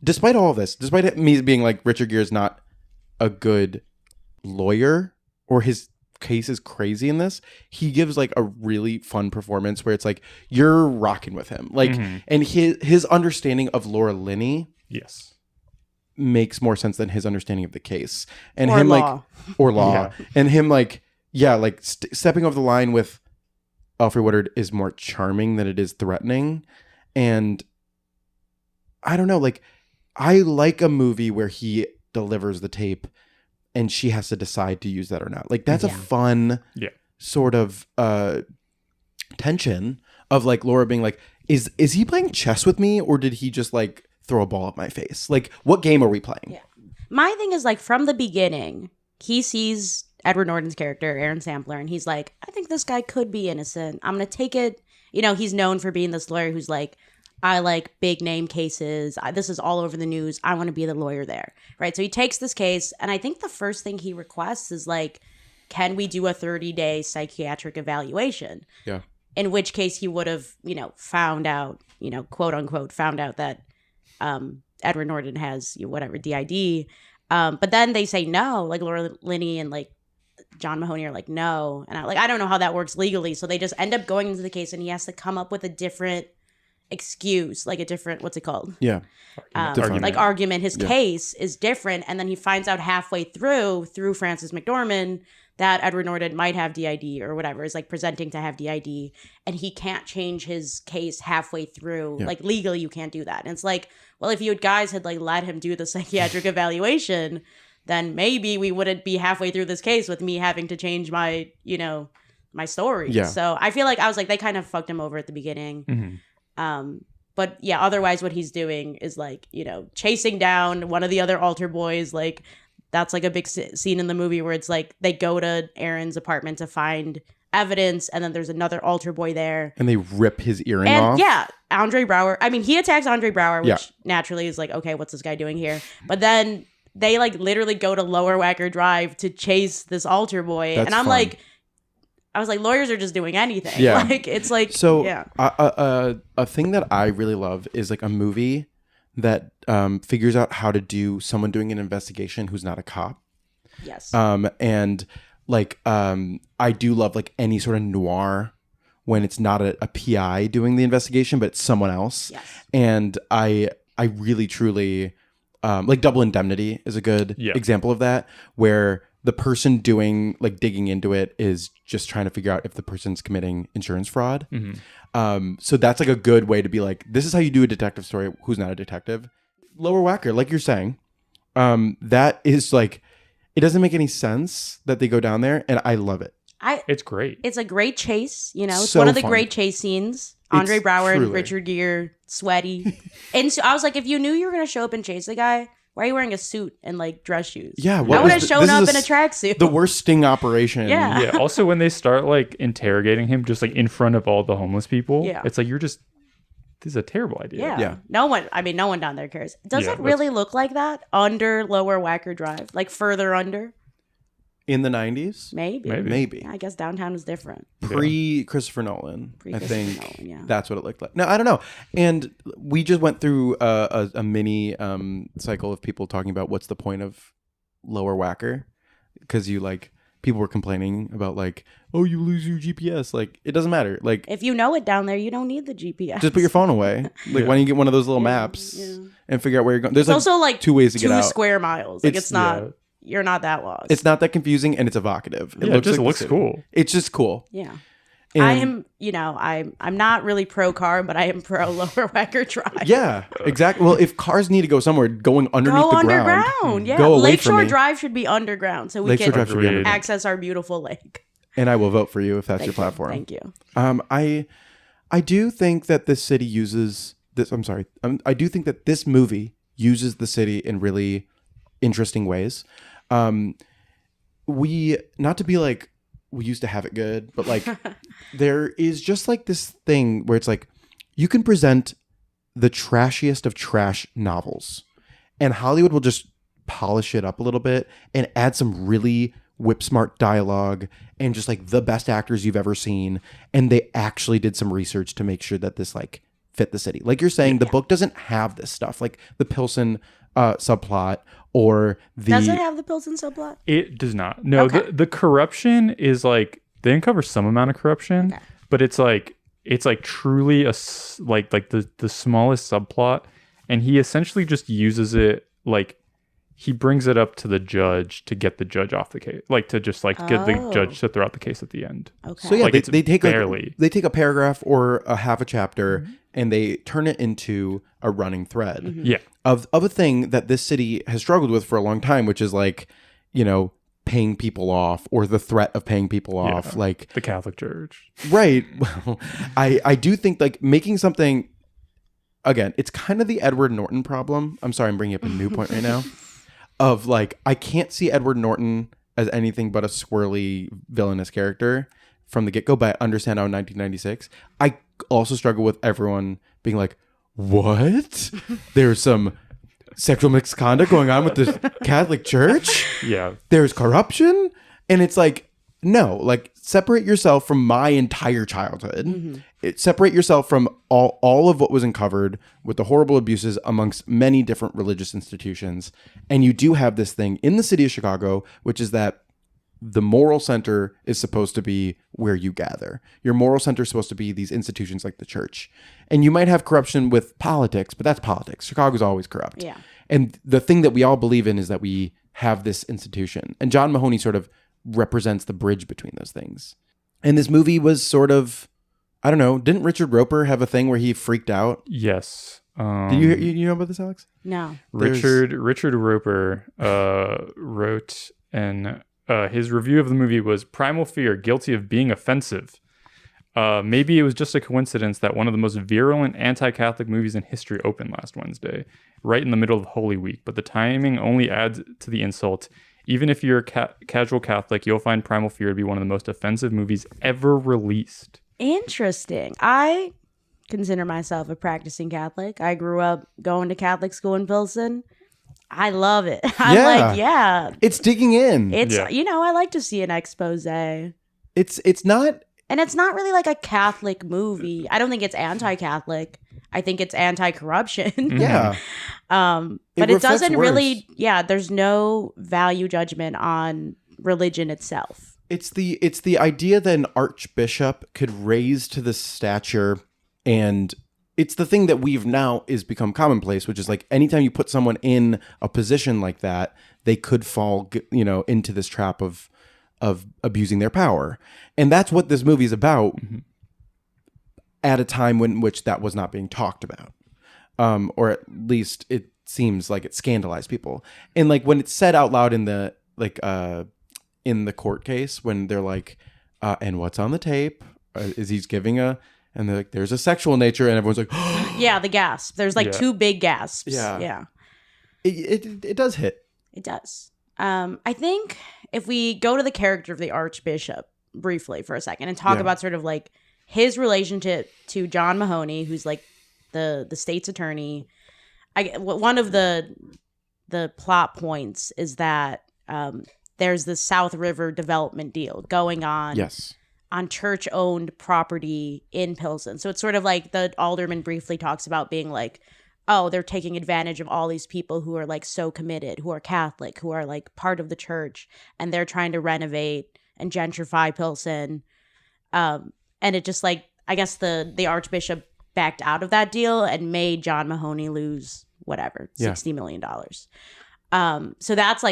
despite all of this, despite it, me being like, Richard Gere is not a good lawyer or his case is crazy in this, he gives like a really fun performance where it's like, you're rocking with him. Like, and his understanding of Laura Linney Yes. makes more sense than his understanding of the case and Or him law. like or law Yeah. and him like stepping over the line with Alfre Woodard is more charming than it is threatening. And I don't know, like I like a movie where he delivers the tape and she has to decide to use that or not. Like that's a fun Yeah. sort of tension of like Laura being like, is he playing chess with me or did he just like throw a ball at my face? Like what game are we playing? Yeah. My thing is like from the beginning, he sees Edward Norton's character, Aaron Sampler, and he's like, I think this guy could be innocent. I'm going to take it. He's known for being this lawyer who's like, I like big name cases. This is all over the news. I want to be the lawyer there. Right. So he takes this case. And I think the first thing he requests is like, can we do a 30-day psychiatric evaluation? Yeah. In which case he would have, found out, quote unquote, found out that Edward Norton has whatever DID. But then they say no, like Laura Linney and like John Mahoney are like, no. And I don't know how that works legally. So they just end up going into the case and he has to come up with a different excuse, like a different, what's it called? Yeah. Argument. Like argument. His case is different. And then he finds out halfway through Frances McDormand, that Edward Norton might have DID or whatever, is like presenting to have DID, and he can't change his case halfway through. Yeah. Like legally, you can't do that. And it's like, well, if you guys had like let him do the psychiatric evaluation, then maybe we wouldn't be halfway through this case with me having to change my, my story. Yeah. So I feel like I was like, they kind of fucked him over at the beginning. But yeah, otherwise what he's doing is like, chasing down one of the other altar boys, like, that's like a big scene in the movie where it's like they go to Aaron's apartment to find evidence, and then there's another altar boy there. And they rip his earring And off. yeah, Andre Brower. I mean, he attacks Andre Brower, which Yeah. naturally is like, okay, what's this guy doing here? But then they like literally go to Lower Wacker Drive to chase this altar boy. That's and I'm fun. like, I was like, lawyers are just doing anything. Yeah. Like, it's like, So yeah. a thing that I really love is like a movie that figures out how to do someone doing an investigation who's not a cop. Yes. And like I do love like any sort of noir when it's not a PI doing the investigation, but it's someone else. Yes. And I really truly like Double Indemnity is a good example of that, where the person doing like digging into it is just trying to figure out if the person's committing insurance fraud. So that's like a good way to be like, this is how you do a detective story who's not a detective. Lower Whacker, like you're saying, that is like, it doesn't make any sense that they go down there, and I love it. It's great. It's a great chase. You know, it's So one of the fun. great chase scenes. Andre It's Brower and truly. Richard Gere, sweaty. And so I was like, if you knew you were going to show up and chase the guy, why are you wearing a suit and like dress shoes? Yeah, I what would was have the- shown this up is in a tracksuit. The worst sting operation. Yeah. Yeah. Also, when they start like interrogating him just like in front of all the homeless people, Yeah. it's like this is a terrible idea. Yeah. Yeah. No one down there cares. Does Yeah, it really look like that under Lower Whacker Drive? Like further under? In the 90s? Maybe. Maybe. I guess downtown was different. Pre Christopher Nolan. I Pre-Christopher think Nolan, yeah. that's what it looked like. No, I don't know. And we just went through a mini cycle of people talking about what's the point of Lower Whacker, because people were complaining about like, oh, you lose your GPS. Like, it doesn't matter. Like, If you know it down there, you don't need the GPS. just put your phone away. Like, why don't you get one of those little maps and figure out where you're going? There's It's also like two ways to get out. 2 square miles. Like It's- it's not. You're not that lost. It's not that confusing, and it's evocative. Yeah, it just like the looks city. cool. It's just cool. Yeah. And- I am, I'm not really pro car, but I am pro Lower Whacker Drive. Yeah, exactly. Well, if cars need to go somewhere, going underneath Go the underground. ground. Yeah. Go away Lakeshore from me. Drive should be underground so we Lakeshore can Drive should be Agreed. underground. access our beautiful lake. And I will vote for you if that's Thank your you. platform. Thank you. I do think that this city uses this. I'm sorry. I do think that this movie uses the city in really interesting ways. We, not to be like, we used to have it good, but like there is just like this thing where it's like you can present the trashiest of trash novels, and Hollywood will just polish it up a little bit and add some really whip smart dialogue and just like the best actors you've ever seen, and they actually did some research to make sure that this like fit the city. Like you're saying, the book doesn't have this stuff, like the Pilsen subplot or the Does it have the Pilsen subplot? It does not. No, Okay. the corruption is like they uncover some amount of corruption, Okay. but it's like truly like the smallest subplot, and he essentially just uses it like he brings it up to the judge to get the judge off the case, like to just like get the judge to throw out the case at the end. Okay. So yeah, Like, they, it's they take barely. they take a paragraph or a half a chapter and they turn it into a running thread Yeah, of a thing that this city has struggled with for a long time, which is like, paying people off or the threat of paying people off. Yeah. Like, the Catholic Church. right. Well, I do think like making something, again, it's kind of the Edward Norton problem. I'm sorry, I'm bringing up a new point right now of like, I can't see Edward Norton as anything but a swirly villainous character from the get-go, but I understand how in 1996, I also struggle with everyone being like, what? There's some sexual misconduct going on with the Catholic Church? Yeah, There's corruption? And it's like, no, like separate yourself from my entire childhood. Separate yourself from all of what was uncovered with the horrible abuses amongst many different religious institutions. And you do have this thing in the city of Chicago, which is that the moral center is supposed to be where you gather. Your moral center is supposed to be these institutions like the church. And you might have corruption with politics, but that's politics. Chicago's always corrupt. Yeah. And the thing that we all believe in is that we have this institution. And John Mahoney sort of represents the bridge between those things. And this movie was sort of, I don't know, didn't Richard Roper have a thing where he freaked out? yes. Did you know about this, Alex? No. Richard Roper wrote and his review of the movie was Primal Fear, guilty of being offensive. Maybe it was just a coincidence that one of the most virulent anti-Catholic movies in history opened last Wednesday, right in the middle of Holy Week. But the timing only adds to the insult. Even if you're a casual Catholic, you'll find Primal Fear to be one of the most offensive movies ever released. Interesting. I consider myself a practicing Catholic. I grew up going to Catholic school in Pilsen. I love it. I'm Yeah. like, yeah. It's digging in. It's, Yeah. I like to see an expose. And It's not it's not really like a Catholic movie. I don't think it's anti-Catholic. I think it's anti-corruption. Yeah. But it reflects doesn't worse. really, there's no value judgment on religion itself. It's the idea that an archbishop could raise to the stature, and it's the thing that we've now is become commonplace, which is like anytime you put someone in a position like that, they could fall, into this trap of abusing their power. And that's what this movie is about at a time in which that was not being talked about. Or at least it seems like it scandalized people. And like when it's said out loud in the in the court case, when they're like, and what's on the tape? Is he's giving and they're like, there's a sexual nature, and everyone's like, Yeah, the gasp. There's like two big gasps. Yeah. Yeah. It does hit. It does. I think if we go to the character of the Archbishop briefly for a second and talk about sort of like his relationship to John Mahoney, who's like the state's attorney. One of the plot points is that there's this South River development deal going on. Yes. On church-owned property in Pilsen. So it's sort of like the alderman briefly talks about being like, oh, they're taking advantage of all these people who are like so committed, who are Catholic, who are like part of the church, and they're trying to renovate and gentrify Pilsen. And it just like, I guess the Archbishop backed out of that deal and made John Mahoney lose whatever, $60 million. So that's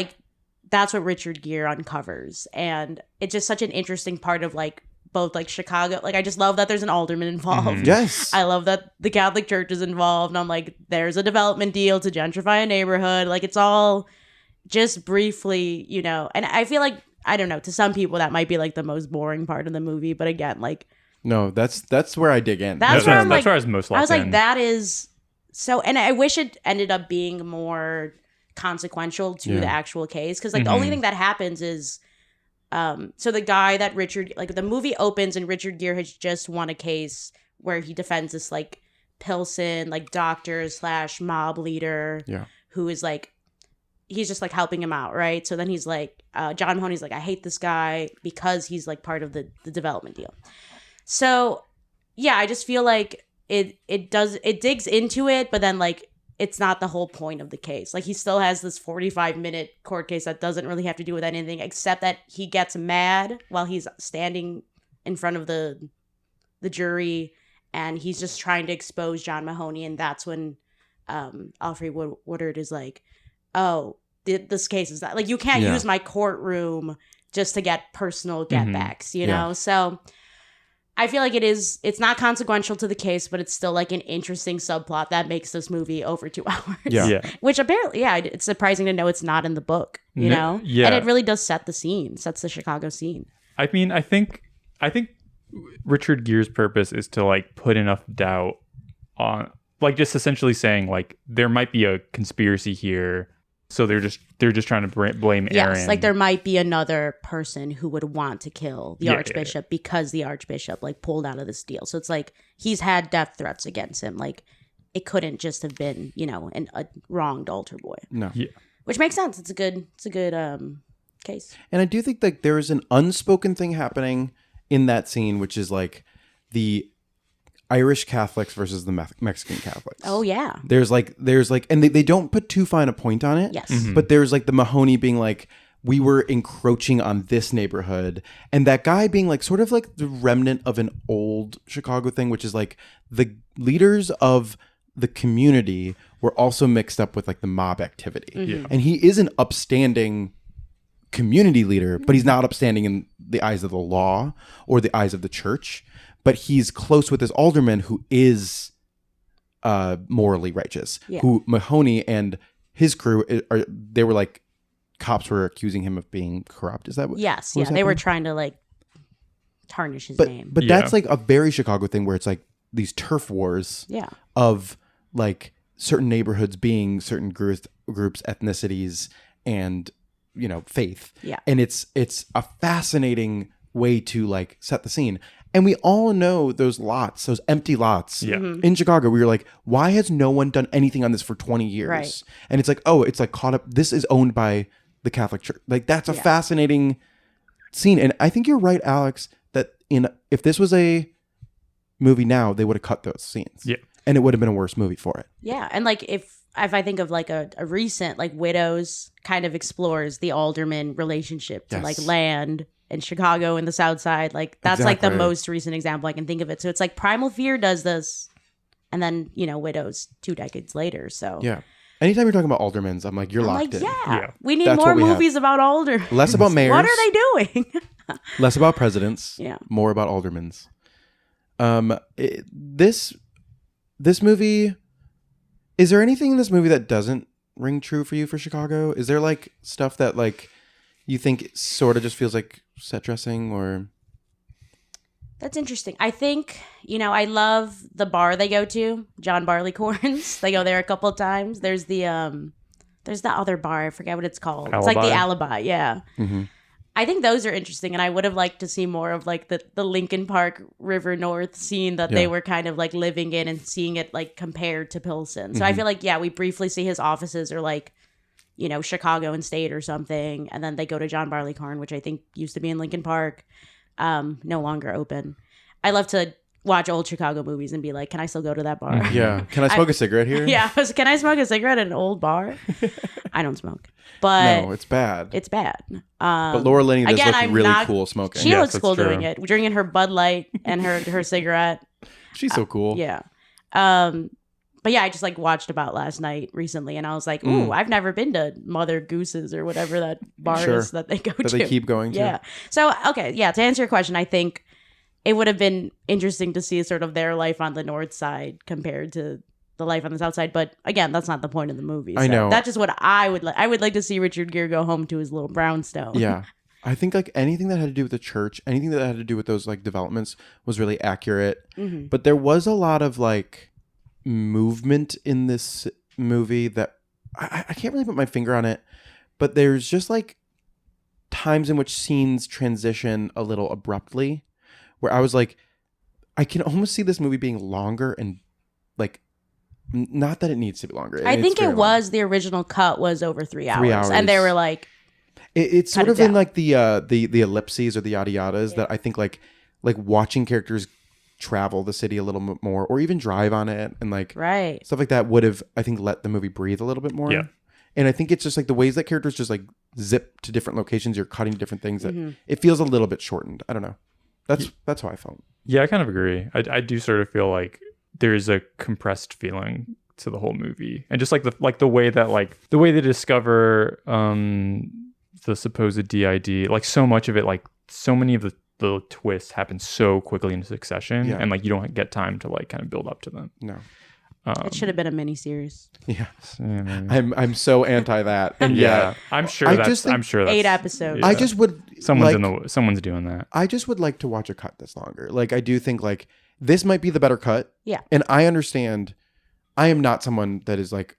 what Richard Gere uncovers. And it's just such an interesting part of like both like Chicago. Like I just love that there's an alderman involved. Yes. I love that the Catholic Church is involved. And I'm like, there's a development deal to gentrify a neighborhood. Like it's all just briefly, and I feel like, I don't know, to some people that might be like the most boring part of the movie. But again, like, no, that's where I dig in. That's where I'm like, where I was most locked I was like, in. that is so, and I wish it ended up being more consequential to the actual case. Cause like the only thing that happens is, so the guy that the movie opens and Richard Gere has just won a case where he defends this like Pilsen, like doctor / mob leader who is like, he's just like helping him out. Right. So then he's like, John Mahoney's like, I hate this guy because he's like part of the development deal. So yeah, I just feel like it digs into it, but then like, it's not the whole point of the case. Like he still has this 45-minute court case that doesn't really have to do with anything except that he gets mad while he's standing in front of the jury, and he's just trying to expose John Mahoney, and that's when Alfred Woodard is like, "Oh, this case is that like you can't use my courtroom just to get personal getbacks, you know?" So I feel like it's not consequential to the case, but it's still like an interesting subplot that makes this movie over 2 hours. Yeah. Which apparently, it's surprising to know it's not in the book, you know? Yeah. And it really does sets the Chicago scene. I mean, I think Richard Gere's purpose is to like put enough doubt on, like just essentially saying like there might be a conspiracy here. So they're just trying to blame Aaron. Yes, like there might be another person who would want to kill the Archbishop because the Archbishop like pulled out of this deal. So it's like he's had death threats against him. Like it couldn't just have been, a wronged altar boy. No. Yeah. Which makes sense. It's a good case. And I do think that there is an unspoken thing happening in that scene, which is like the Irish Catholics versus the Mexican Catholics. Oh yeah. There's like, and they don't put too fine a point on it. Yes. But there's like the Mahoney being like, we were encroaching on this neighborhood. And that guy being like, sort of like the remnant of an old Chicago thing, which is like the leaders of the community were also mixed up with like the mob activity. Yeah. And he is an upstanding community leader, but he's not upstanding in the eyes of the law or the eyes of the church. But he's close with this alderman who is morally righteous. Yeah. Who Mahoney and his crew they were like, cops were accusing him of being corrupt. Is that what? Yes. what was They were happening? trying to like tarnish his But name. that's like a very Chicago thing where it's like these turf wars Yeah. of like certain neighborhoods being certain groups, ethnicities, and faith. Yeah. And it's a fascinating way to like set the scene. And we all know those empty lots in Chicago. We were like, why has no one done anything on this for 20 years? Right. And it's like, oh, it's like caught up. This is owned by the Catholic Church. Like that's a fascinating scene. And I think you're right, Alex, that if this was a movie now, they would have cut those scenes. Yeah. And it would have been a worse movie for it. Yeah, and like if I think of like a recent like Widows kind of explores the alderman relationship to like Yes. land and Chicago and the South Side. Like that's like the Exactly. most recent example I can think of it. So it's like Primal Fear does this, and then Widows 2 decades later. So Yeah. Anytime you're talking about aldermans, I'm like, you're I'm locked like, in. yeah, we need That's more what we have. movies about aldermen. Less about mayors. What are they doing? Less about presidents. Yeah. More about aldermans. This movie. Is there anything in this movie that doesn't ring true for you for Chicago? Is there like stuff that like you think sort of just feels like set dressing or? That's interesting. I think, I love the bar they go to, John Barleycorn's. They go there a couple of times. There's the other bar. I forget what it's called. It's like the Alibi. Yeah. Mm-hmm. I think those are interesting. And I would have liked to see more of like the Lincoln Park River North scene that they were kind of like living in and seeing it like compared to Pilsen. So I feel like, we briefly see his offices are like, Chicago and State or something. And then they go to John Barleycorn, which I think used to be in Lincoln Park. No longer open. I love to watch old Chicago movies and be like, can I still go to that bar? Yeah. Can I smoke a cigarette here? Yeah. Can I smoke a cigarette at an old bar? I don't smoke, but No, it's bad. it's bad. But Laura Linney does again, look I'm really not- cool smoking. She Yes, looks that's cool true. doing it, drinking her Bud Light and her cigarette. She's so cool. Yeah. But yeah, I just like watched about last night recently, and I was like, ooh, I've never been to Mother Goose's or whatever that bar Sure. is that they go That to. they keep going to. Yeah. So, okay. Yeah. To answer your question, I think it would have been interesting to see sort of their life on the North Side compared to the life on the South Side. But again, that's not the point of the movie. I know. That's just what I would like. I would like to see Richard Gere go home to his little brownstone. Yeah. I think like anything that had to do with the church, anything that had to do with those like developments was really accurate. Mm-hmm. But there was a lot of like movement in this movie that I can't really put my finger on it, but there's just like times in which scenes transition a little abruptly where I was like, I can almost see this movie being longer and like, not that it needs to be longer. I It's think very it long. was the original cut was over 3 hours. 3 hours. And they were like, It's cut sort it of in down. like the ellipses or the yada yadas that I think like watching characters travel the city a little bit more or even drive on it and like right. stuff like that would have I think let the movie breathe a little bit more. Yeah. And I think it's just like the ways that characters just like zip to different locations, you're cutting different things that it feels a little bit shortened. I don't know. That's how I felt. Yeah, I kind of agree. I do sort of feel like there's a compressed feeling to the whole movie, and just like the way they discover the supposed DID, like so much of it, like so many of the twists happen so quickly in succession, Yeah. and like you don't get time to like kind of build up to them. No. It should have been a miniseries. Yeah. Yeah, maybe. I'm so anti that. And Yeah, yet I'm sure I that's just think 8 episodes. yeah. I just would someone's doing that. I just would like to watch a cut that's longer. Like I do think like this might be the better cut. Yeah. And I understand I am not someone that is like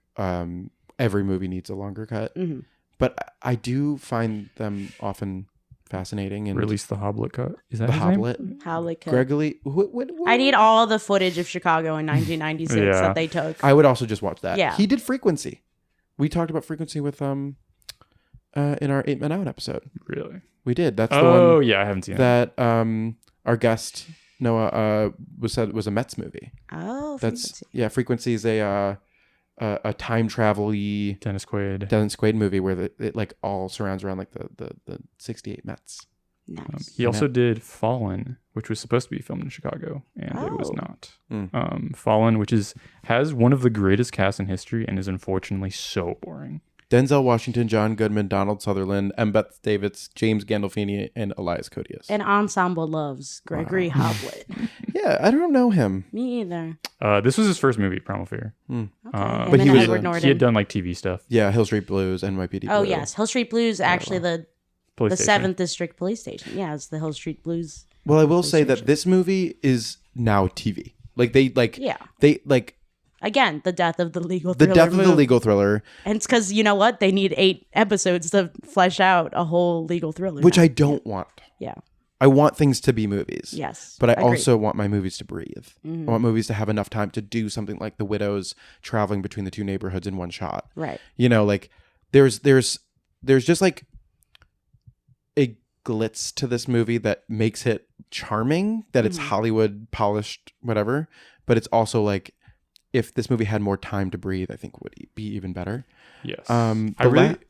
every movie needs a longer cut. Mm-hmm. But I do find them often fascinating and Release the Hoblet cut. Is that the his name? Hoblet. How they could. Gregory what? I need all the footage of Chicago in 1996 Yeah. that they took. I would also just watch that. Yeah. He did Frequency. We talked about Frequency with in our 8 Men Out episode. Really? We did. That's the Oh one yeah, I haven't seen it. that our guest Noah was a Mets movie. Oh, That's Frequency. Frequency is a time travel-y Dennis Quaid. Dennis Quaid movie where it like all surrounds around like the 68 Mets. Nice. He also did Fallen, which was supposed to be filmed in Chicago, and it was Oh. not. Fallen, which has one of the greatest casts in history, and is unfortunately so boring. Denzel Washington, John Goodman, Donald Sutherland, M. Beth Davids, James Gandolfini, and Elias Koteas. And Ensemble loves Gregory Hoblet. Yeah, I don't know him. Me either. This was his first movie, Primal Fear. Okay. But and he then was Edward a- Norton. He had done like TV stuff. Yeah, Hill Street Blues, NYPD Oh Blue. yes, Hill Street Blues. Actually, the Police station. 7th District Police Station. Yeah, it's the Hill Street Blues. Well, I will say that this movie is now TV. Like they like Yeah. they like Again, the death of the legal the thriller death of the move. legal thriller, And it's because you know what? They need 8 episodes to flesh out a whole legal thriller. which now. I don't want. Yeah. I want things to be movies. Yes. But I Agreed. also want my movies to breathe. I want movies to have enough time to do something like The Widows traveling between the two neighborhoods in one shot. Right. You know, like there's just like a glitz to this movie that makes it charming, that it's Hollywood polished, whatever. But it's also like if this movie had more time to breathe, I think would be even better. Yes. The I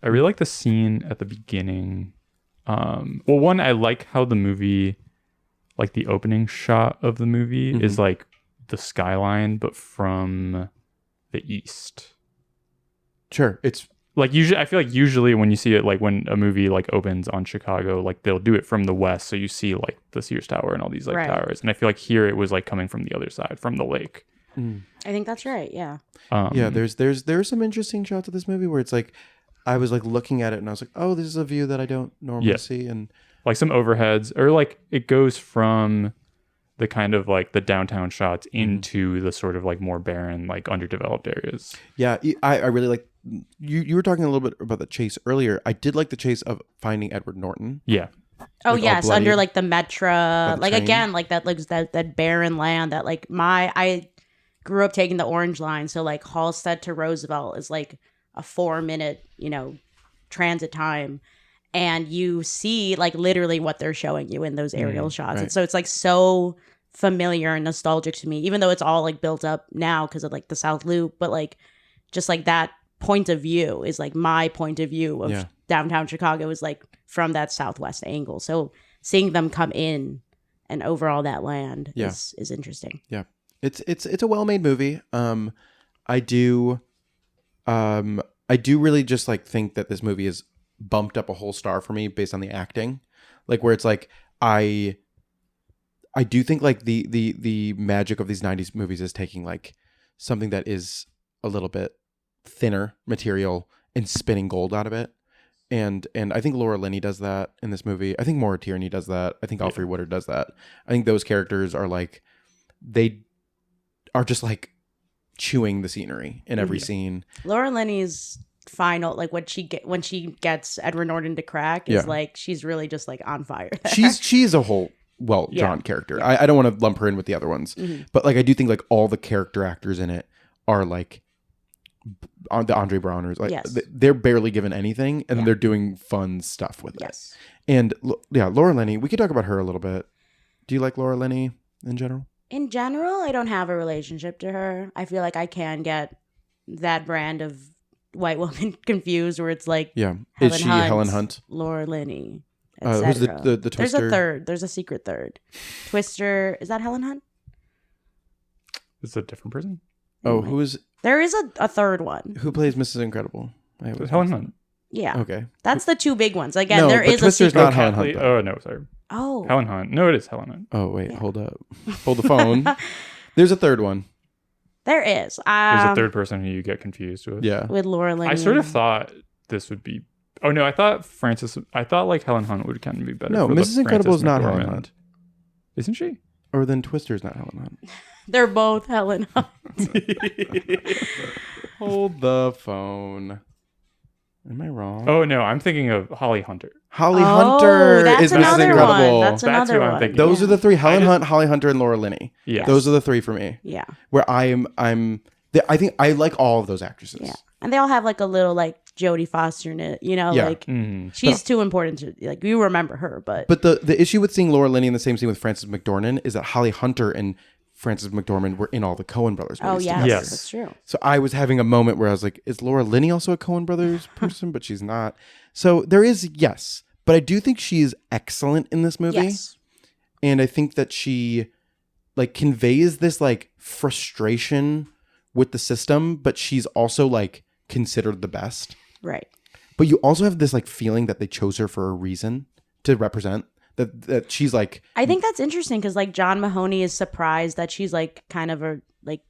really like the scene at the beginning. Well, one, I like how the movie, like the opening shot of the movie is like the skyline, but from the east. Sure, it's Like usually, I feel like usually when you see it, like when a movie like opens on Chicago, like they'll do it from the west, so you see like the Sears Tower and all these like Right. towers. And I feel like here it was like coming from the other side, from the lake. I think that's right. Yeah. yeah. There's some interesting shots of this movie where it's like I was like looking at it and I was like, oh, this is a view that I don't normally see, and like some overheads, or like it goes from the kind of like the downtown shots into the sort of like more barren, like underdeveloped areas. yeah, I really like. You were talking a little bit about the chase earlier. I did like the chase of finding Edward Norton. Yeah. Oh Like, all yes, bloodied under like the Metra, the like train. again, like that, like that barren land that like I grew up taking the Orange Line, so like Halstead to Roosevelt is like a 4-minute, transit time, and you see like literally what they're showing you in those aerial shots, right. and so it's like so familiar and nostalgic to me, even though it's all like built up now because of like the South Loop, but like just like that point of view is like my point of view of Yeah. downtown Chicago is like from that southwest angle. So seeing them come in and over all that land Yeah. is interesting. Yeah, it's a well-made movie. I do really just like think that this movie is bumped up a whole star for me based on the acting, like where it's like I do think like the magic of these 90s movies is taking like something that is a little bit thinner material and spinning gold out of it. And I think Laura Linney does that in this movie. I think Maura Tierney does that. I think Alfre Woodard does that. I think those characters are like, they are just like chewing the scenery in every scene. Laura Linney's final, like when she gets Edward Norton to crack is Yeah. like she's really just like on fire there. She's a whole well-drawn character. I don't want to lump her in with the other ones, but like I do think like all the character actors in it are like on the Andre Browners, like Yes. they're barely given anything, and Yeah. they're doing fun stuff with it. Yes. And Laura Linney, we could talk about her a little bit. Do you like Laura Linney in general? In general, I don't have a relationship to her. I feel like I can get that brand of white woman confused where it's like Yeah, is she Helen Hunt? Laura Linney, Who's etc. the There's Twister? a third. There's a secret third. Twister, is that Helen Hunt? It's a different person. Oh, who is There is a third one. who plays Mrs. Incredible? I always Helen ask Hunt. Yeah. that. Okay. That's the two big ones. Again, No, there but is Twister's a secret. not Helen Hunt, Kathleen- though. Oh no, sorry. Oh. Helen Hunt. No, it is Helen Hunt. Oh wait, hold up. Hold the phone. There's a third one. There is. There's a third person who you get confused with. Yeah. With Laura Linney. I sort of thought this would be. Oh no, I thought like Helen Hunt would kind of be better. No, for the Mrs. Incredible is Frances not Helen McDormand. Hunt. Isn't she? Or then Twister's not Helen Hunt. They're both Helen Hunt. Hold the phone. Am I wrong? Oh no, I'm thinking of Holly Hunter. Holly Oh, Hunter that's is Mrs. another Incredible. one. That's That's another who I'm one. thinking. Those Yeah. are the three: Helen just- Hunt, Holly Hunter, and Laura Linney. Yeah. Those are the three for me. Yeah. Where I think I like all of those actresses. Yeah. And they all have like a little like Jodie Foster in it, Yeah. like Mhm. she's too important to like you remember her, but But the issue with seeing Laura Linney in the same scene with Frances McDormand is that Holly Hunter and Frances McDormand were in all the Coen Brothers oh movies yes, together. Yes. that's true. So I was having a moment where I was like, is Laura Linney also a Coen Brothers person? But she's not. So there is, yes. But I do think she is excellent in this movie. Yes. And I think that she like conveys this like frustration with the system, but she's also like considered the best. Right. But you also have this like feeling that they chose her for a reason to represent that she's like, I think that's interesting because like John Mahoney is surprised that she's like kind of a like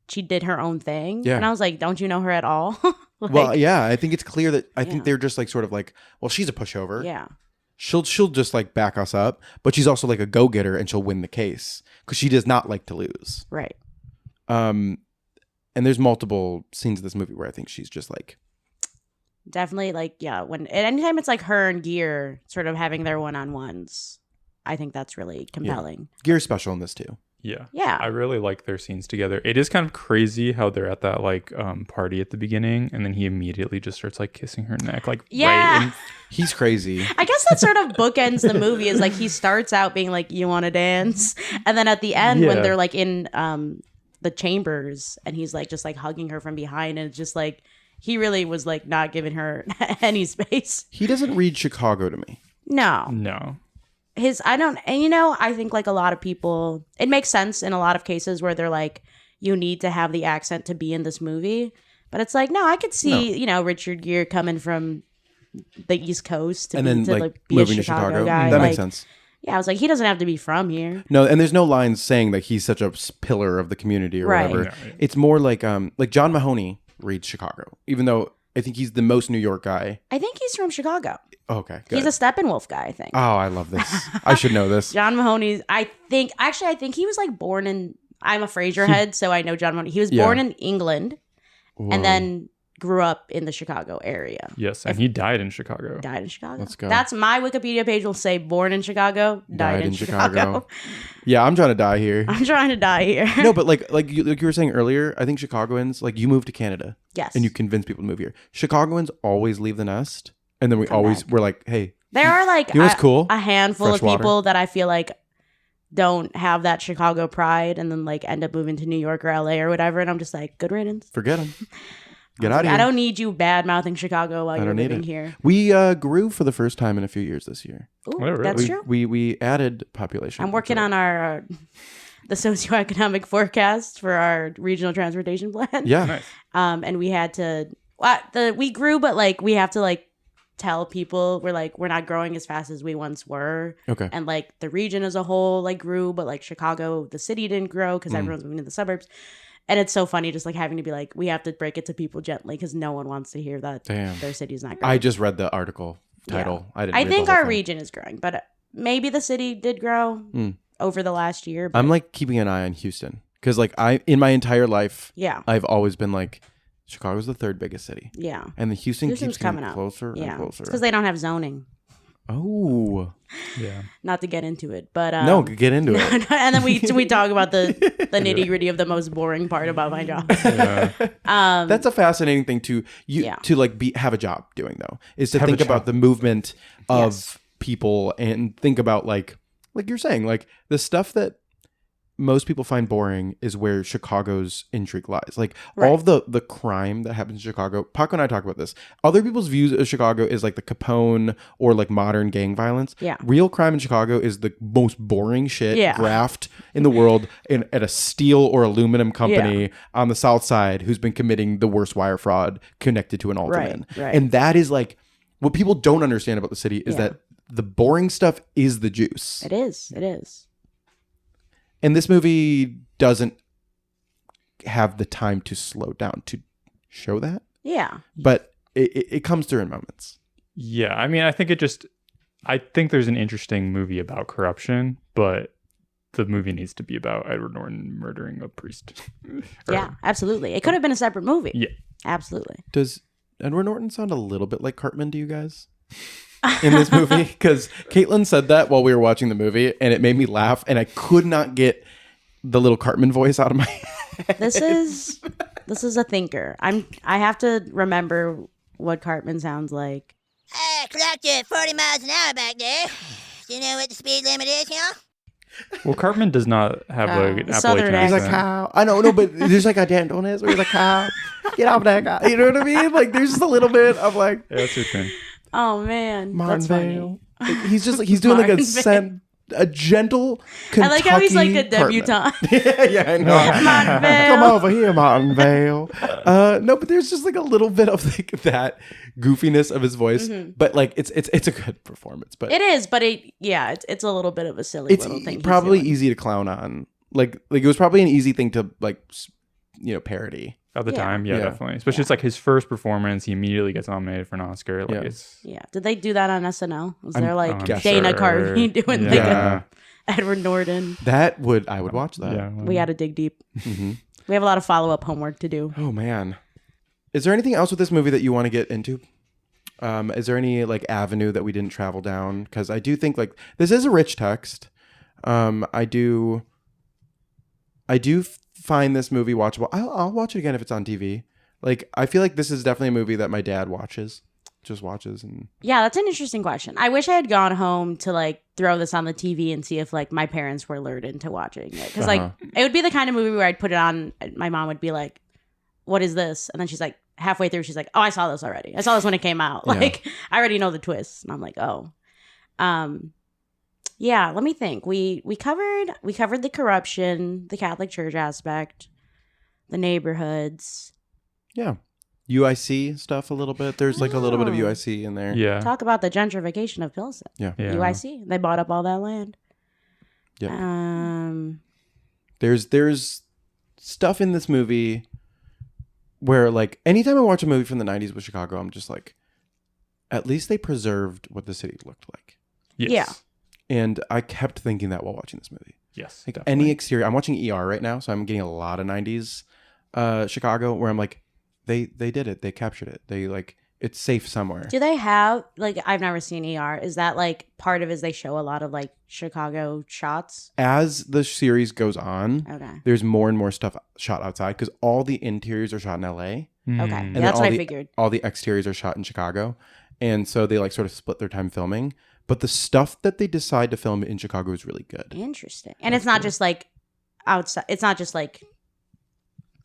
she did her own thing. Yeah. And I was like, don't you know her at all? Like, well, yeah, I think it's clear that I Yeah. think they're just like sort of like, well, she's a pushover. yeah. She'll just like back us up, but she's also like a go-getter and she'll win the case because she does not like to lose. Right. And there's multiple scenes of this movie where I think she's just like, Definitely like yeah, when anytime it's like her and Gear sort of having their one-on-ones, I think that's really compelling. Gear's special in this too. Yeah. Yeah. I really like their scenes together. It is kind of crazy how they're at that like party at the beginning and then he immediately just starts like kissing her neck like Yeah. right in, He's crazy. I guess that sort of bookends the movie is like he starts out being like, you want to dance? And then at the end when Yeah. they're like in the chambers, and he's like just like hugging her from behind, and it's just like he really was like not giving her any space. He doesn't read Chicago to me. No. I think like a lot of people, it makes sense in a lot of cases where they're like, you need to have the accent to be in this movie. But it's like, no, I could see, Richard Gere coming from the East Coast to be moving a to Chicago. guy. That makes sense. Yeah, I was like, he doesn't have to be from here. No, and there's no lines saying that he's such a pillar of the community or Right. whatever. No. It's more like John Mahoney reads Chicago, even though I think he's the most New York guy. I think he's from Chicago. Okay, good. He's a Steppenwolf guy, I think. Oh, I love this. I should know this. John Mahoney, I think he was like born in, I'm a Frasier head, so I know John Mahoney. He was born in England and then grew up in the Chicago area. Yes, and he died in Chicago. Died in Chicago. Let's go. That's my Wikipedia page will say born in Chicago, died in Chicago. Yeah, I'm trying to die here. I'm trying to die here. No, but like you were saying earlier, I think Chicagoans, like you move to Canada. Yes. And you convince people to move here. Chicagoans always leave the nest. And then we're like, hey. There are like You know what's cool? a handful Fresh of water. people that I feel like don't have that Chicago pride and then like end up moving to New York or LA or whatever. And I'm just like, good riddance. Forget them. Get out of here. I don't need you bad mouthing Chicago while I you're don't need living it. here. We grew for the first time in a few years this year. Ooh, Oh, really? that's true. We added population. I'm working on our the socioeconomic forecast for our regional transportation plan. Yeah. Nice. And we had to we grew, but like we have to like tell people we're not growing as fast as we once were. Okay. And like the region as a whole like grew, but like Chicago, the city didn't grow because everyone's moving to the suburbs. And it's so funny just like having to be like, we have to break it to people gently because no one wants to hear that their city's not growing. I just read the article title. Yeah. I I read think the whole our thing. region is growing, but maybe the city did grow over the last year. But I'm like keeping an eye on Houston because like in my entire life, yeah. I've always been like, Chicago's the third biggest city. Yeah. And the Houston Houston's keeps coming coming up. closer Yeah. and closer. It's because they don't have zoning. Oh. Yeah. Not to get into it, but No, get into it. and then we talk about the nitty gritty of the most boring part about my job. That's a fascinating thing to to like have a job doing though, is to think about the movement of people and think about like you're saying, like the stuff that most people find boring is where Chicago's intrigue lies. Like all of the crime that happens in Chicago. Paco and I talk about this. Other people's views of Chicago is like the Capone or like modern gang violence. Yeah. Real crime in Chicago is the most boring shit Yeah. graft in the world at a steel or aluminum company on the South Side who's been committing the worst wire fraud connected to an alderman. Right. And that is like what people don't understand about the city is that the boring stuff is the juice. It is. And this movie doesn't have the time to slow down to show that. Yeah. But it comes through in moments. Yeah. I mean, I think there's an interesting movie about corruption, but the movie needs to be about Edward Norton murdering a priest. Yeah, absolutely. It could have been a separate movie. Yeah. Absolutely. Does Edward Norton sound a little bit like Cartman to you guys in this movie? Because Caitlin said that while we were watching the movie, and it made me laugh, and I could not get the little Cartman voice out of my head. This is a thinker. I have to remember what Cartman sounds like. I clocked you at 40 miles an hour back there. Do you know what the speed limit is, y'all? Well, Cartman does not have like an Southern Appalachian accent. He's like, accent. cow. I know, no, but there's like a dent on his where he's like, cow, get off that guy. You know what I mean? Like, there's just a little bit of like, Yeah, that's your thing. Oh man, that's funny. Martinvale. He's just like, he's doing like a gentle Kentucky I like how he's like a Cartman. debutante. Yeah, I know. Martinvale. Come over here, Martinvale. No, but there's just like a little bit of like that goofiness of his voice, but like it's a good performance. But It is, but it's a little bit of a silly it's little thing. probably he's doing. easy to clown on. Like it was probably an easy thing to like parody. At the Yeah. time, yeah, Yeah. definitely. Especially it's like his first performance. He immediately gets nominated for an Oscar. Like Yeah. it's Yeah. Did they do that on SNL? Was there I'm like guessing. Dana Carvey doing like Yeah. a Edward Norton? I would watch that. yeah. We had to dig deep. Mm-hmm. We have a lot of follow-up homework to do. Oh man, is there anything else with this movie that you want to get into? Is there any like avenue that we didn't travel down? Because I do think like this is a rich text. I do find this movie watchable. I'll watch it again if it's on TV. Like I feel like this is definitely a movie that my dad watches just watches and Yeah, that's an interesting question. I wish I had gone home to like throw this on the TV and see if like my parents were lured into watching it. Because like it would be the kind of movie where I'd put it on. And my mom would be like, "What is this?" And then she's like, halfway through, she's like, "Oh, I saw this already. I saw this when it came out. Yeah. Like I already know the twist." And I'm like, "Oh, yeah." Let me think. We covered the corruption, the Catholic Church aspect, the neighborhoods. yeah, UIC stuff a little bit. There's like a little bit of Oh. UIC in there. Yeah. Talk about the gentrification of Pilsen. Yeah. Yeah. UIC. They bought up all that land. Yeah. There's stuff in this movie where like anytime I watch a movie from the 90s with Chicago, I'm just like, at least they preserved what the city looked like. Yes. Yeah. And I kept thinking that while watching this movie. Yes. Like definitely. any exterior, I'm watching ER right now, so I'm getting a lot of 90s Chicago where I'm like, they did it. They captured it. They like, it's safe somewhere. Do they have like I've never seen ER. Is that like part of it? Is they show a lot of like Chicago shots? As the series goes on, Okay. there's more and more stuff shot outside because all the interiors are shot in LA. Okay. Mm. Yeah, And that's all what I the- figured. All the exteriors are shot in Chicago. And so they like sort of split their time filming. But the stuff that they decide to film in Chicago is really good. Interesting. And it's not just like outside. It's not just like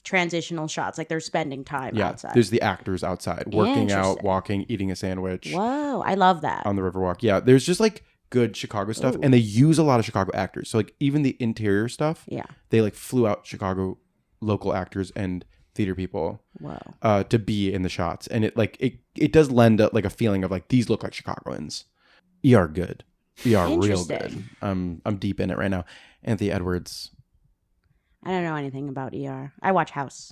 transitional shots. Like they're spending time Yeah. outside. There's the actors outside working out, Interesting. walking, eating a sandwich Whoa, I love that. on the Riverwalk. Yeah. There's just like good Chicago stuff. Ooh. And they use a lot of Chicago actors. So like even the interior stuff, Yeah. they like flew out Chicago local actors and theater people Whoa. to be in the shots. And it like it does lend like a feeling of like these look like Chicagoans. ER good. ER real good. Interesting. I'm deep in it right now. Anthony Edwards. I don't know anything about ER. I watch House.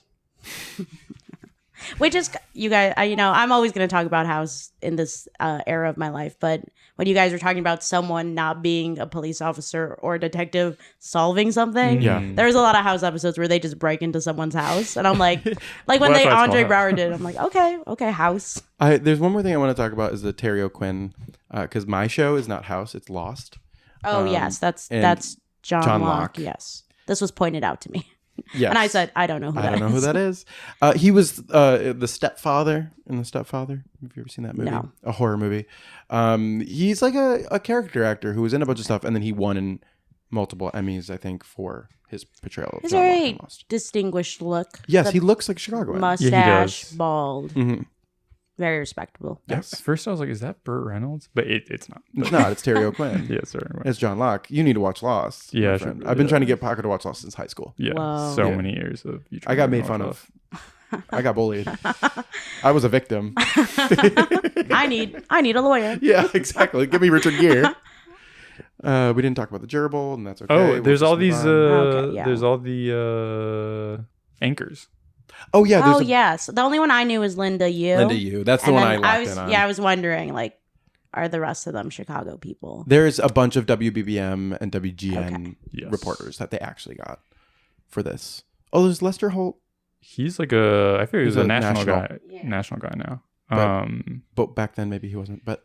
Which is, you guys, I'm always going to talk about House in this era of my life. But when you guys were talking about someone not being a police officer or a detective solving something, Yeah. there was a lot of House episodes where they just break into someone's house. And I'm like when Well, that's they why it's Andre called Brower did, I'm like, okay, House. There's one more thing I want to talk about is the Terry O'Quinn, because my show is not House, it's Lost. Oh, yes, and that's John John Locke. Locke. Yes. This was pointed out to me. Yes. And I said, I don't know who I that is. don't know who that is. He was the stepfather in The Stepfather. Have you ever seen that movie? No. A horror movie. He's like a character actor who was in a bunch of stuff, and then he won in multiple Emmys, I think, for his portrayal of He's John Locke very in Lost. distinguished look. Yes, The he looks like Chicagoan. mustache, does. bald, Mhm. very respectable. At Yes. first, I was like, "Is that Burt Reynolds?" But it's not. It's not. It's Terry O'Quinn. Yeah, sorry. It's John Locke. You need to watch Lost. Yeah, my I should friend. really I've been do trying to that. get Paco to watch Lost since high school. Yeah, Whoa. so Yeah. many years of you. I got trying to made watch fun Lost. of. I got bullied. I was a victim. I need a lawyer. Yeah, exactly. Give me Richard Gere. We didn't talk about the gerbil, and that's okay. Oh, We'll there's just all move these. on. Okay, yeah. There's all the anchors. Oh yeah, there's Oh yes, the only one I knew was Linda Yu. Linda Yu. That's the And one then I locked was in on. I was wondering like, are the rest of them Chicago people? There's a bunch of WBBM and WGN Okay. Yes. reporters that they actually got for this. Oh, there's Lester Holt, He's like a. I feel He's he's a a national national. guy. Yeah. National guy now. But- but back then maybe he wasn't. But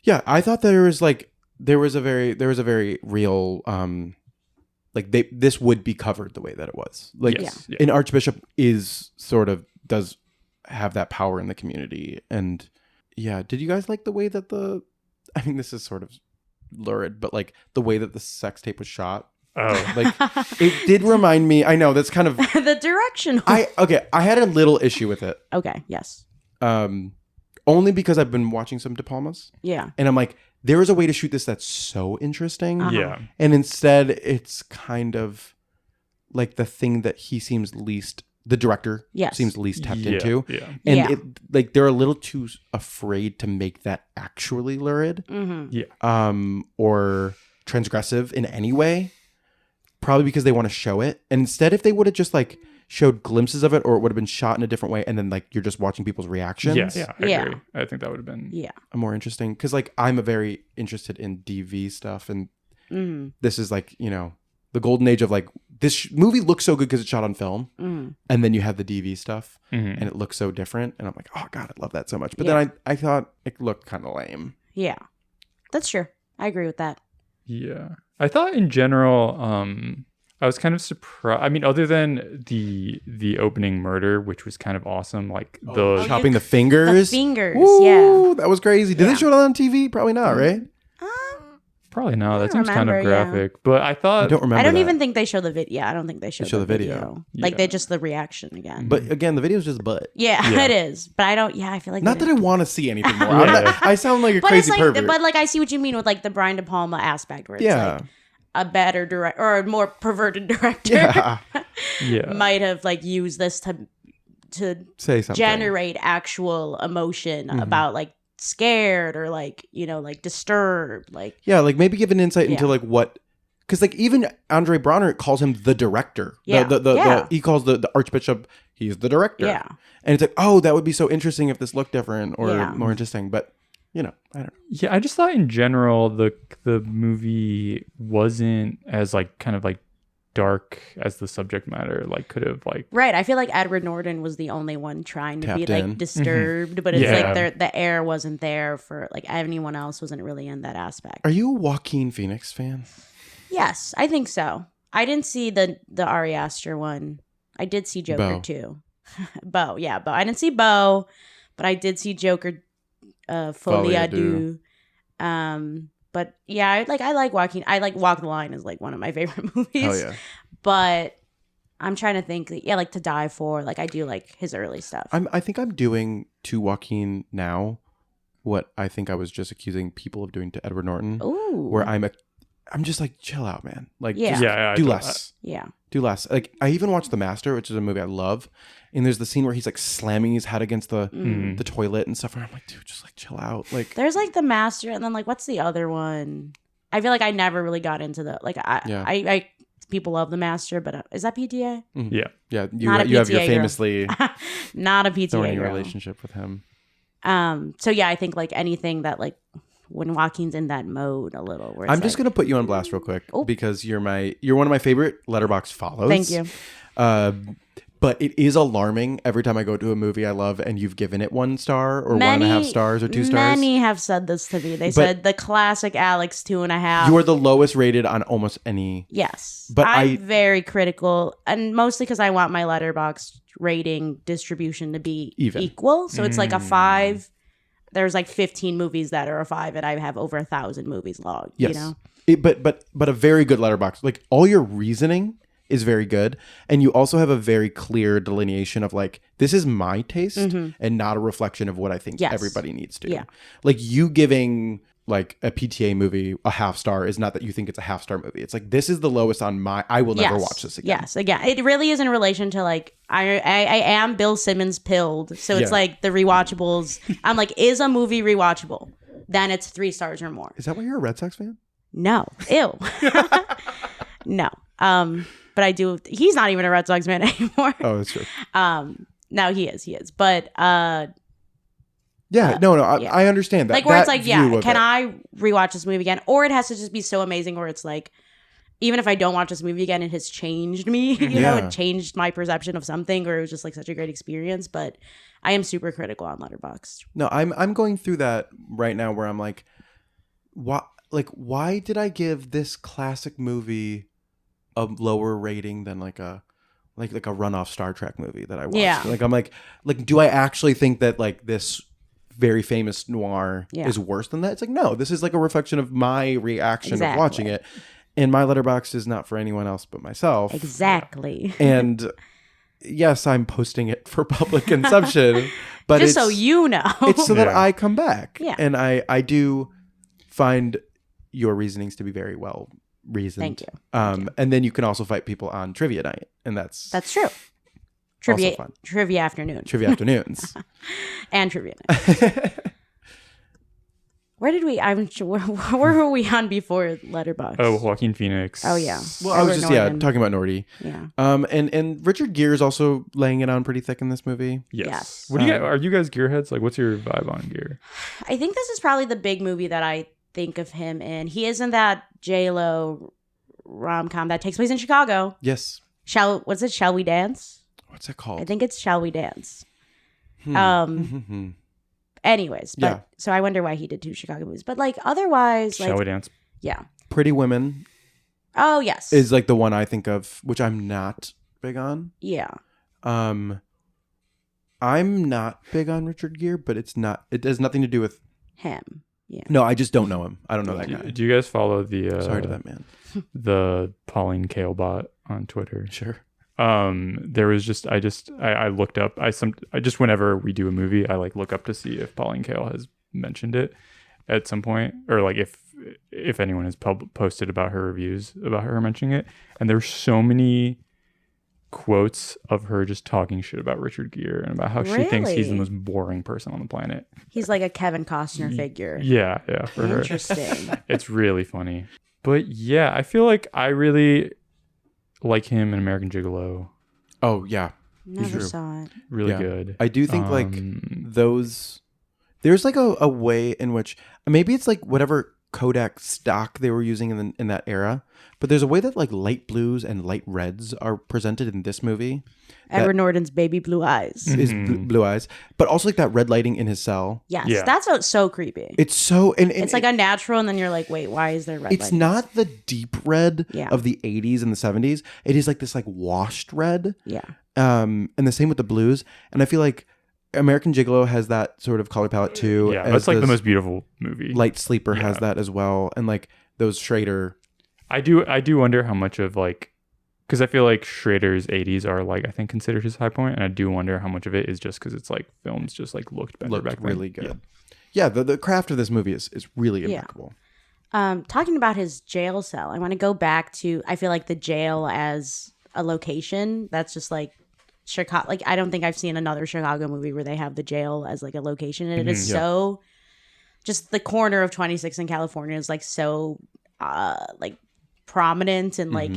yeah, I thought there was a very real like this would be covered the way that it was. Like Yes, yeah. an archbishop is sort of does have that power in the community. And yeah, did you guys like the way that I mean, this is sort of lurid, but like the way that the sex tape was shot? Oh, Like it did remind me, I know that's kind of, The direction. I had a little issue with it. Okay. Yes. Only because I've been watching some De Palmas Yeah. and I'm like, there is a way to shoot this that's so interesting. Uh-huh. yeah. And instead it's kind of like the thing that the director Yes. seems least tapped Yeah, into. yeah. And Yeah. it like they're a little too afraid to make that actually lurid, Mm-hmm. or transgressive in any way. Probably because they want to show it. And instead, if they would have just like showed glimpses of it, or it would have been shot in a different way, and then like you're just watching people's reactions. Yeah, I Yeah. agree. I think that would have been. Yeah. More interesting. Because like I'm a very interested in DV stuff, and Mm-hmm. this is like, you know, the golden age of like this movie looks so good because it's shot on film, Mm-hmm. and then you have the DV stuff, Mhm. and it looks so different, and I'm like, oh god, I love that so much. But Yeah. then I thought it looked kind of lame. Yeah. That's true. I agree with that. Yeah. I thought in general, I was kind of surprised. I mean, other than the opening murder, which was kind of awesome, like the Chopping the fingers. The fingers, Woo, yeah. that was crazy. Did they show it on TV? Probably not, right? probably no, that don't seems kind of remember, yeah. graphic. But I thought I don't remember. I don't that. even think they show the video. Yeah, I don't think they show show the the video. video. Like Yeah. they just the reaction again. But again, the video's just butt. yeah, Yeah. it is. But I don't. Yeah, I feel like Not they that I didn't- want to see anything more. Yeah. I'm not, I sound like a But crazy it's like, pervert. but like I see what you mean with like the Brian De Palma aspect, where it's yeah. like a better director or a more perverted director Yeah. yeah. might have like used this to Say something. generate actual emotion about like scared or like like disturbed, like Yeah, like maybe give an insight into Yeah. like what, because like even Andre Bronner calls him the director. Yeah. Yeah. He calls the Archbishop. He's the director. Yeah. And it's like, oh, that would be so interesting if this looked different or Yeah. more interesting. But I don't know. Yeah, I just thought in general the movie wasn't as like kind of like dark as the subject matter like could have like. right. I feel like Edward Norton was the only one trying to be Tapped like in. disturbed, but it's Yeah. like the air wasn't there for like anyone else wasn't really in that aspect. Are you a Joaquin Phoenix fan? Yes, I think so. I didn't see the Ari Aster one. I did see Joker Bo. too. Bo, yeah, Bo. I didn't see Bo, but I did see Joker. Folie à Deux. But yeah, I like Joaquin. I like Walk the Line is like one of my favorite movies. Oh yeah. But I'm trying to think. Yeah, like To Die For. Like I do like his early stuff. I think I'm doing to Joaquin now what I think I was just accusing people of doing to Edward Norton. Ooh. Where I'm just like, chill out, man. Like, Yeah. just Yeah, I do thought less. Yeah. Do less. Like, I even watched The Master, which is a movie I love. And there's the scene where he's like slamming his head against the toilet and stuff. And I'm like, dude, just like chill out. Like, There's like The Master, and then like what's the other one? I feel like I never really got into the like. Yeah. I people love The Master, but is that PTA? Yeah. yeah, Not a you have your PTA girl. famously Not a PTA thorny girl. relationship with him. So yeah, I think like anything that like when Joaquin's in that mode a little. Where it's I'm just like, gonna put you on blast real quick Oh. because you're one of my favorite Letterboxd follows. Thank you. But it is alarming every time I go to a movie I love and you've given it 1 star or 1.5 stars or 2 stars. Many have said this to me. They said the classic Alex 2.5. You are the lowest rated on almost any. Yes, But I'm I- very critical, and mostly because I want my Letterboxd rating distribution to be Even. equal. So it's like a 5. There's like 15 movies that are a 5, and I have over 1,000 movies logged. Yes. You know, But a very good Letterboxd. Like all your reasoning is very good, and you also have a very clear delineation of like this is my taste and not a reflection of what I think Mm-hmm. Yes. everybody needs to. Yeah. Like you giving like a PTA movie a 1/2 star is not that you think it's a 1/2 star movie. It's like this is the lowest on my. I will never Yes. watch this again. Yes, again, it really is in relation to like I am Bill Simmons pilled, so it's Yeah. like the rewatchables. I'm like, is a movie rewatchable? Then it's 3 stars or more. Is that why you're a Red Sox fan? No, ew, no. But I do. He's not even a Red Sox fan anymore. Oh, that's true. Now he is. But Yeah, no, yeah. I understand that. like where that it's like, view yeah, of can it. I rewatch this movie again? Or it has to just be so amazing where it's like, even if I don't watch this movie again, it has changed me. You know, Yeah. it changed my perception of something, or it was just like such a great experience. But I am super critical on Letterboxd. No, I'm going through that right now where I'm like, why did I give this classic movie a lower rating than like a runoff Star Trek movie that I watched? Yeah. Like I'm like do I actually think that like this very famous noir Yeah. is worse than that? It's like no, this is like a reflection of my reaction of Exactly. watching it. And my Letterboxd is not for anyone else but myself. Exactly. And yes, I'm posting it for public consumption, but Just it's, so you know. it's so that Yeah. I come back. Yeah. And I do find your reasonings to be very well reasoned. Thank you. And then you can also fight people on trivia night, and that's True. Trivia fun. trivia afternoon. trivia afternoons. And trivia night. Where did we? I'm sure. Where were we on before Letterboxd? Oh, Joaquin Phoenix. Oh, yeah. Well, I was Edward just Norton. talking about Norty. Yeah. And Richard Gere is also laying it on pretty thick in this movie. Yes. Yes. What do you are you guys gearheads? Like, what's your vibe on gear? I think this is probably the big movie that I think of him in. He is in that J-Lo rom-com that takes place in Chicago. Yes. Shall we dance? What's it called? I think it's Shall We Dance. Mhm. Anyways, but Yeah. so I wonder why he did 2 Chicago movies. But like otherwise, like Shall we dance? yeah. Pretty Women. Oh, yes. is like the one I think of, which I'm not big on. Yeah. I'm not big on Richard Gere, but it has nothing to do with Him. Yeah. No, I just don't know him. I don't know that guy. Do you guys follow the Sorry to that man. the Pauline Kael bot on Twitter? Sure. There was just I looked up I just whenever we do a movie I like look up to see if Pauline Kael has mentioned it at some point, or like if anyone has posted about her reviews about her mentioning it, and there's so many quotes of her just talking shit about Richard Gere and about how she thinks he's the most boring person on the planet. He's like a Kevin Costner figure. Yeah, for her. Interesting. It's really funny. But yeah, I feel like I really like him in American Gigolo. Oh yeah. Never saw it. Really Yeah. good. I do think like those there's like a way in which maybe it's like whatever Kodak stock they were using in that era, but there's a way that like light blues and light reds are presented in this movie. Edward Norton's baby blue eyes. His blue eyes, but also like that red lighting in his cell. Yes, Yeah. that's so creepy. It's so and It's like unnatural, and then you're like, wait, why is there red it's lighting? not the deep red Yeah. of the 80s and the 70s. It is like this like washed red. Yeah. And the same with the blues. And I feel like American Gigolo has that sort of color palette too. Yeah, as that's like the this most beautiful movie. Light Sleeper has Yeah. that as well. And like those Schrader. I do wonder how much of like, because I feel like Schrader's 80s are like I think considered his high point, and I do wonder how much of it is just because it's like films just like looked better back then. really good. Yeah, the craft of this movie is really impeccable. Talking about his jail cell, I want to go back to, I feel like the jail as a location that's just like Chicago. Like, I don't think I've seen another Chicago movie where they have the jail as like a location. And it is so, just the corner of 26 in California is like so like prominent and like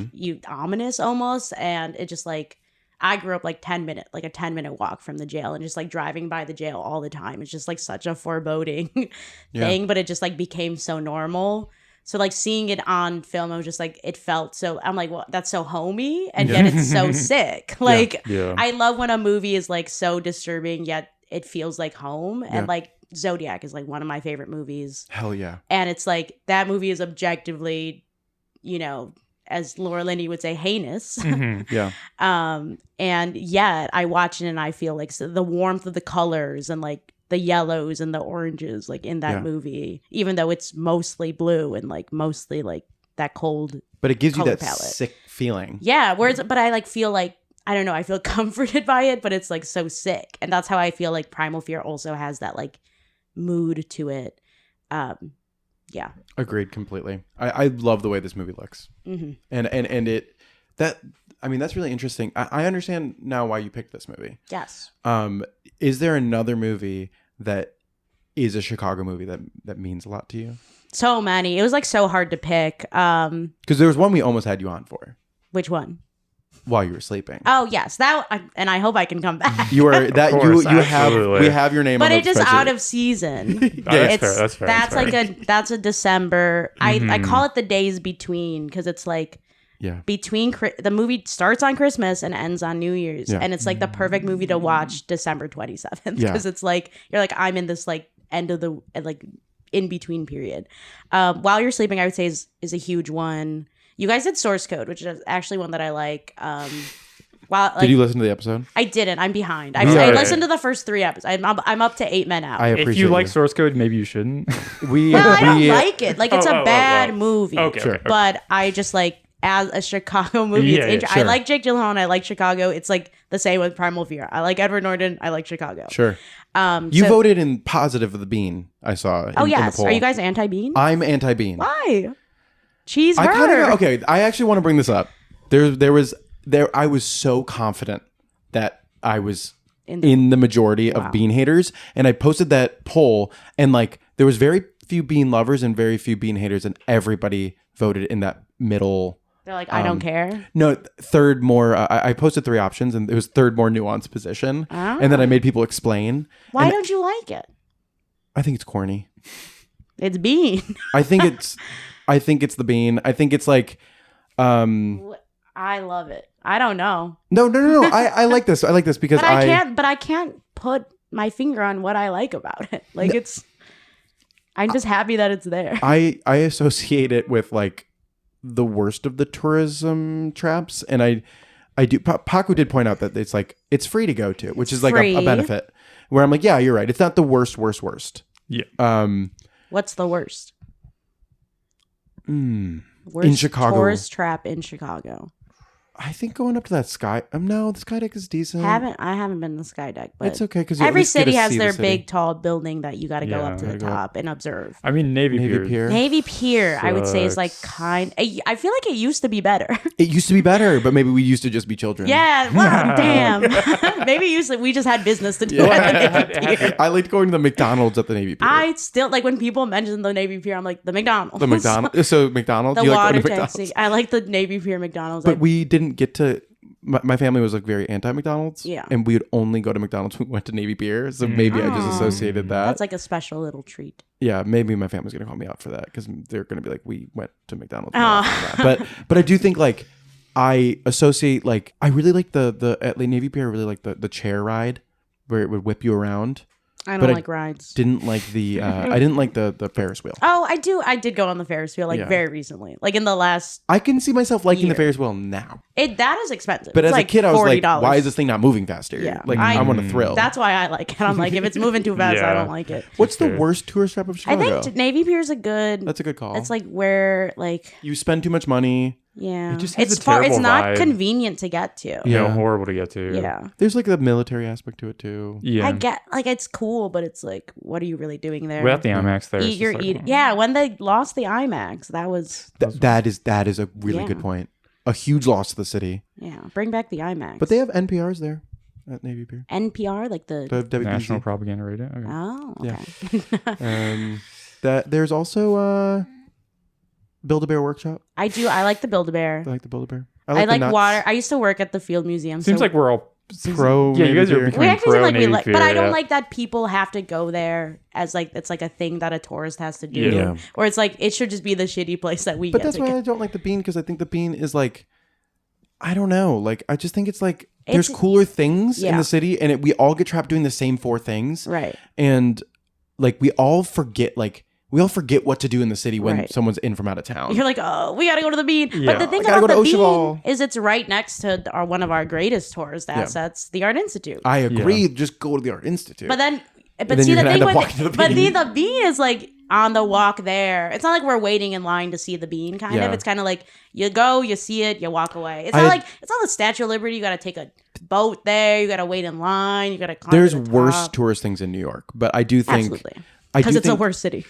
ominous almost. And it just like, I grew up like a 10 minute walk from the jail, and just like driving by the jail all the time. It's just like such a foreboding thing, but it just like became so normal. So like seeing it on film, I was just like, it felt so, I'm like, well, that's so homey, and yet it's so sick. Like, Yeah. I love when a movie is like so disturbing, yet it feels like home. And like Zodiac is like one of my favorite movies. Hell yeah. And it's like, that movie is objectively, you know, as Laura Linney would say, heinous. Yeah. And yet I watch it and I feel like the warmth of the colors and like the yellows and the oranges like in that movie, even though it's mostly blue and like mostly like that cold. But it gives you color that palette. sick feeling. Yeah. But I like feel like, I don't know, I feel comforted by it, but it's like so sick. And that's how I feel like Primal Fear also has that like mood to it. Yeah. Agreed completely. I love the way this movie looks. And it that I mean that's really interesting. I understand now why you picked this movie. Yes. Is there another movie that is a Chicago movie that means a lot to you? So many. It was like so hard to pick. Because there was one we almost had you on for Which one? while you were sleeping. Oh yes, and I hope I can come back. You are that course, you have absolutely. we have your name But on it the is spreadsheet. out of season. That's fair. That's like that's a December. I call it the days between, because it's like between the movie starts on Christmas and ends on New Year's, and it's like the perfect movie to watch December 27th, because it's like you're like, I'm in this like end of the like in between period. While You're Sleeping, I would say is a huge one. You guys did Source Code, which is actually one that I like. Did you listen to the episode? I didn't. I'm behind. I Right. listened to the first 3 episodes. I'm up to 8 men out. I appreciate If you like Source Code, maybe you shouldn't. we no, I don't like it. Like, it's a bad movie. Okay, Sure. okay. But I just like, as a Chicago movie, Yeah, it's yeah, I sure. like Jake Gyllenhaal and I like Chicago. It's like the same with Primal Fear. I like Edward Norton. I like Chicago. Sure. You so- voted in positive of the Bean. I saw. In Oh the yes. poll. Are you guys anti-Bean? I'm anti-Bean. Why? Cheese I kind burger. of okay. I actually want to bring this up. There was I was so confident that I was in the majority of Bean haters, and I posted that poll, and like there was very few Bean lovers and very few Bean haters, and everybody voted in that middle. They're like, I don't care. No, third more. I posted 3 options, and it was third more nuanced position, and then I made people explain. Why And don't you like it? I think it's corny. It's Bean. I think it's the Bean. I think it's like. I love it. I don't know. No. I like this. I like this because But I can't put my finger on what I like about it. Like I'm just happy that it's there. I associate it with like the worst of the tourism traps. And I do. Paco did point out that it's like it's free to go to, which is like a free. benefit. Where I'm like, yeah, you're right. It's not the worst. Yeah. What's the worst? In Worst Chicago. tourist trap in Chicago. I think going up to that sky. No, the sky deck is decent. I haven't been to the sky deck, but It's okay because every city has their big tall building that you got to go up to the gotta go top and observe. I mean, Navy Pier. Navy Pier, I would say, is like Sucks. I feel like it used to be better. It used to be better, but maybe we used to just be children. Yeah, well, damn. Maybe we just had business to do at the Navy Pier. I liked going to the McDonald's at the Navy Pier. I still like when people mention the Navy Pier. I'm like the McDonald's. The McDonald's. So McDonald's. The You like water going to McDonald's? taxi. I like the Navy Pier McDonald's. But we didn't get to. My family was like very anti McDonald's. Yeah. And we would only go to McDonald's when we went to Navy Pier. So maybe I just associated that. That's like a special little treat. Yeah, maybe my family's gonna call me out for that because they're gonna be like, we went to McDonald's. Oh. But I do think like I associate like I really like the at Navy Pier. I really like the chair ride where it would whip you around. I But don't I like rides. Didn't like the I didn't like the Ferris wheel. Oh, I do. I did go on the Ferris wheel Yeah. very recently, like in the last. I can see myself liking the Year. Ferris wheel now. That is expensive. But It's as like a kid, I was like, $40. why is this thing not moving faster? Yeah. Like I want a thrill. That's why I like it. I'm like, if it's moving too fast, I Yeah. don't like it. What's the worst tourist trap of I Chicago? think Navy Pier is a good. That's a good call. It's like where like You spend too much money. yeah, It just has it's a far. It's terrible not vibe. convenient to get to. Yeah, Yeah. horrible to get to. Yeah. There's like the military aspect to it too. Yeah. I get like it's cool, but it's like, what are you really doing there? Without the IMAX there. it's Eat just your like, eat. oh. Yeah, when they lost the IMAX, that was That is a really Yeah. good point. A huge loss to the city. yeah. Bring back the IMAX. But they have NPRs there at Navy Pier. NPR like the. The WBZ. National Propaganda Radio. Okay. Oh, Yeah. okay. That there's also Build-A-Bear Workshop. I do. I like the Build-A-Bear. I like the Build-A-Bear. I the like nuts. water. I used to work at the Field Museum. Seems so like we're all Pro Yeah, you guys Navy are Pier. becoming we actually pro seem like we Navy like, Pier, but I don't yeah. like that people have to go there as like it's like a thing that a tourist has to do. Yeah. Or it's like it should just be the shitty place that we But get that's to why go. I don't like the Bean, because I think the Bean is like, I don't know. Like, I just think it's like, there's It's- cooler things in yeah. the city, and we all get trapped doing the same 4 things. Right. And like, we all forget what to do in the city when Right. someone's in from out of town. You're like, oh, we gotta go to the Bean. Yeah. But the thing I gotta about go the to Bean Oshaval. is it's right next to one of our greatest tourist assets, the Art Institute. I agree. Just go to the Art Institute. But then then see you're the gonna thing end up with walking to the but Bean. the Bean is like on the walk there. It's not like we're waiting in line to see the Bean kind Yeah. of. It's kind of like you go, you see it, you walk away. It's I not had- like it's not the Statue of Liberty. You got to take a boat there. You got to wait in line. You got to climb there's to the worse top. tourist things in New York, but I do think Absolutely. I Because do it's a think- worse city.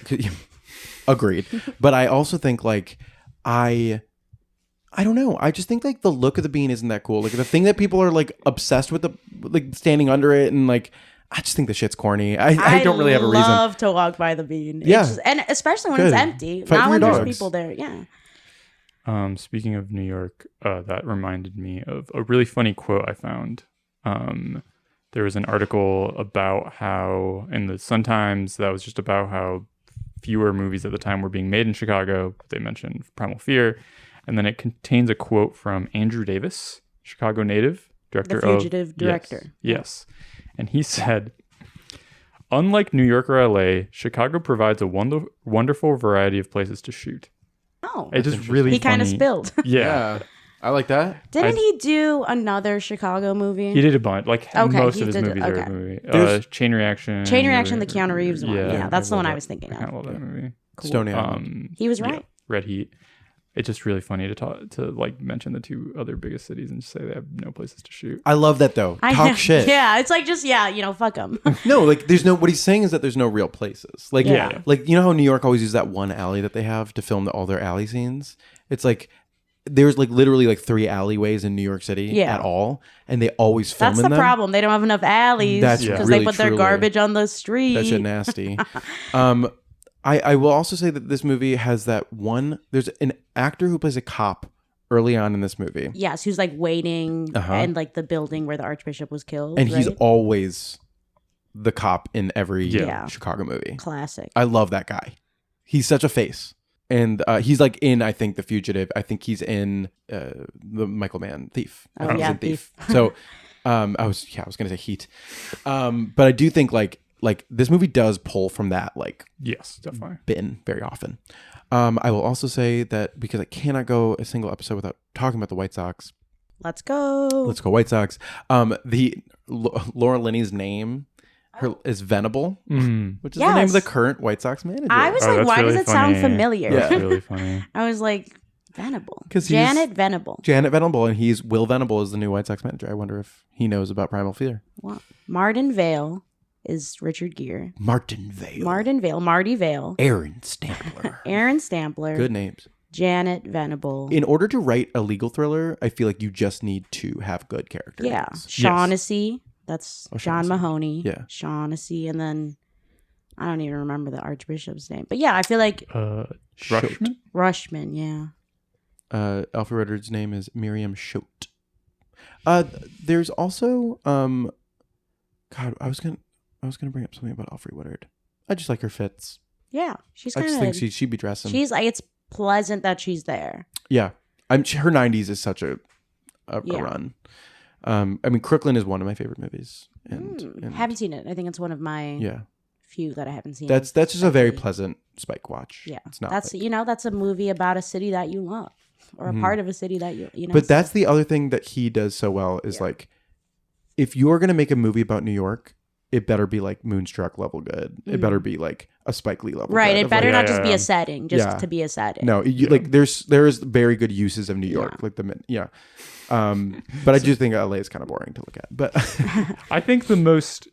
Agreed. But I also think like I don't know. I just think like the look of the Bean isn't that cool. Like the thing that people are like obsessed with, the like standing under it, and like I just think the shit's corny. I don't really have a reason. I love to walk by the Bean. It's Yeah. and especially when Good. it's empty. Fight Not for when your there's dogs. people there. Yeah. Speaking of New York, that reminded me of a really funny quote I found. There was an article about how in the Sun-Times that was just about how fewer movies at the time were being made in Chicago. They mentioned Primal Fear, and then it contains a quote from Andrew Davis, Chicago native, director The Fugitive director. Yes. And he said, unlike New York or LA, Chicago provides a wonderful variety of places to shoot. Oh. It's just really He kind of funny. spilled. Yeah. I like that. Didn't he do another Chicago movie? He did a bunch. Like Okay, most he of his did- movies are okay. a movie. There's- Chain Reaction. Chain Reaction, the Keanu Reeves one. Yeah, that's the one I love was thinking I of. kinda love that movie. Stony Island. He was yeah, right. Red Heat. It's just really funny to like mention the 2 other biggest cities and just say they have no places to shoot. I love that though. I Talk know. shit. Yeah, it's like just fuck them. No, like there's no. What he's saying is that there's no real places. Like, Yeah. like you know how New York always uses that one alley that they have to film all their alley scenes. It's like there's like literally like 3 alleyways in New York City Yeah. at all, and they always film That's in the them. problem. They don't have enough alleys That's because really they put their truly- garbage on the street. That shit nasty. I will also say that this movie has that one. There's an actor who plays a cop early on in this movie, Yes, who's like waiting in like the building where the Archbishop was killed. and he's right? always the cop in every Yeah. Chicago movie. classic. I love that guy. He's such a face. And he's like in, I think, The Fugitive. I think he's in the Michael Mann Thief. I Oh, think he's yeah, in Thief. So I was gonna say Heat. But I do think like this movie does pull from that like Yes, definitely. bin very often. I will also say that because I cannot go a single episode without talking about the White Sox. Let's go. Let's go White Sox. Laura Linney's name is Venable, which is the name of the Yes. current White Sox manager. I was like, that's why really does it sound funny. familiar? That's really funny. I was like, Venable. 'Cause he's- Janet Venable. and he's Will Venable is the new White Sox manager. I wonder if he knows about Primal Fear. Well, Martin Vale is Richard Gere. Martin Vale. Marty Vale. Aaron Stampler. Aaron Stampler. Good names. Janet Venable. In order to write a legal thriller, I feel like you just need to have good character Yeah. names. Shaughnessy. That's John Shaughnessy. Mahoney. Yeah. Shaughnessy. And then I don't even remember the Archbishop's name. But yeah, I feel like Rushman? Rushman, yeah. Alfred Ruddard's name is Miriam Schote. There's also God, I was gonna bring up something about Alfred Woodard. I just like her fits. Yeah. She's I kind just of think she'd be dressing. she's like it's pleasant that she's there. Yeah, her 90s is such a Yeah. run. I mean, Crooklyn is one of my favorite movies, and Haven't seen it. I think it's one of my yeah, few that I haven't seen. that's just a very Spike Lee. pleasant Spike watch. Yeah, it's not. that's like- that's a movie about a city that you love or a part of a city that you know. But so- that's the other thing that he does so well is like, if you're gonna make a movie about New York, it better be like Moonstruck level good. It better be like a Spike Lee level. right. good It of, better like, not just be a setting, just Yeah. to be a setting. No, like there is very good uses of New York, like but I do think LA is kind of boring to look at. But I think the most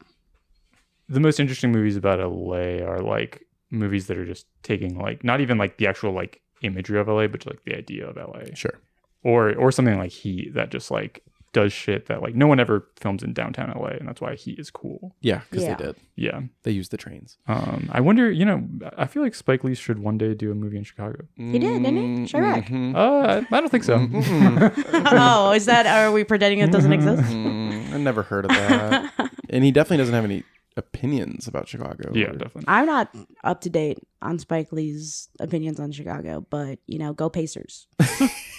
interesting movies about LA are like movies that are just taking like not even like the actual like imagery of LA, but like the idea of LA. sure, Or something like Heat that just like does shit that like no one ever films in downtown LA, and that's why Heat is cool. yeah, because Yeah. they did. Yeah. They used the trains. I wonder, I feel like Spike Lee should one day do a movie in Chicago. He did, didn't he? Shrek. I don't think so. Oh, is that? Are we pretending it doesn't exist? I never heard of that. And he definitely doesn't have any opinions about Chicago. Yeah, or- definitely. I'm not up to date on Spike Lee's opinions on Chicago, but go Pacers.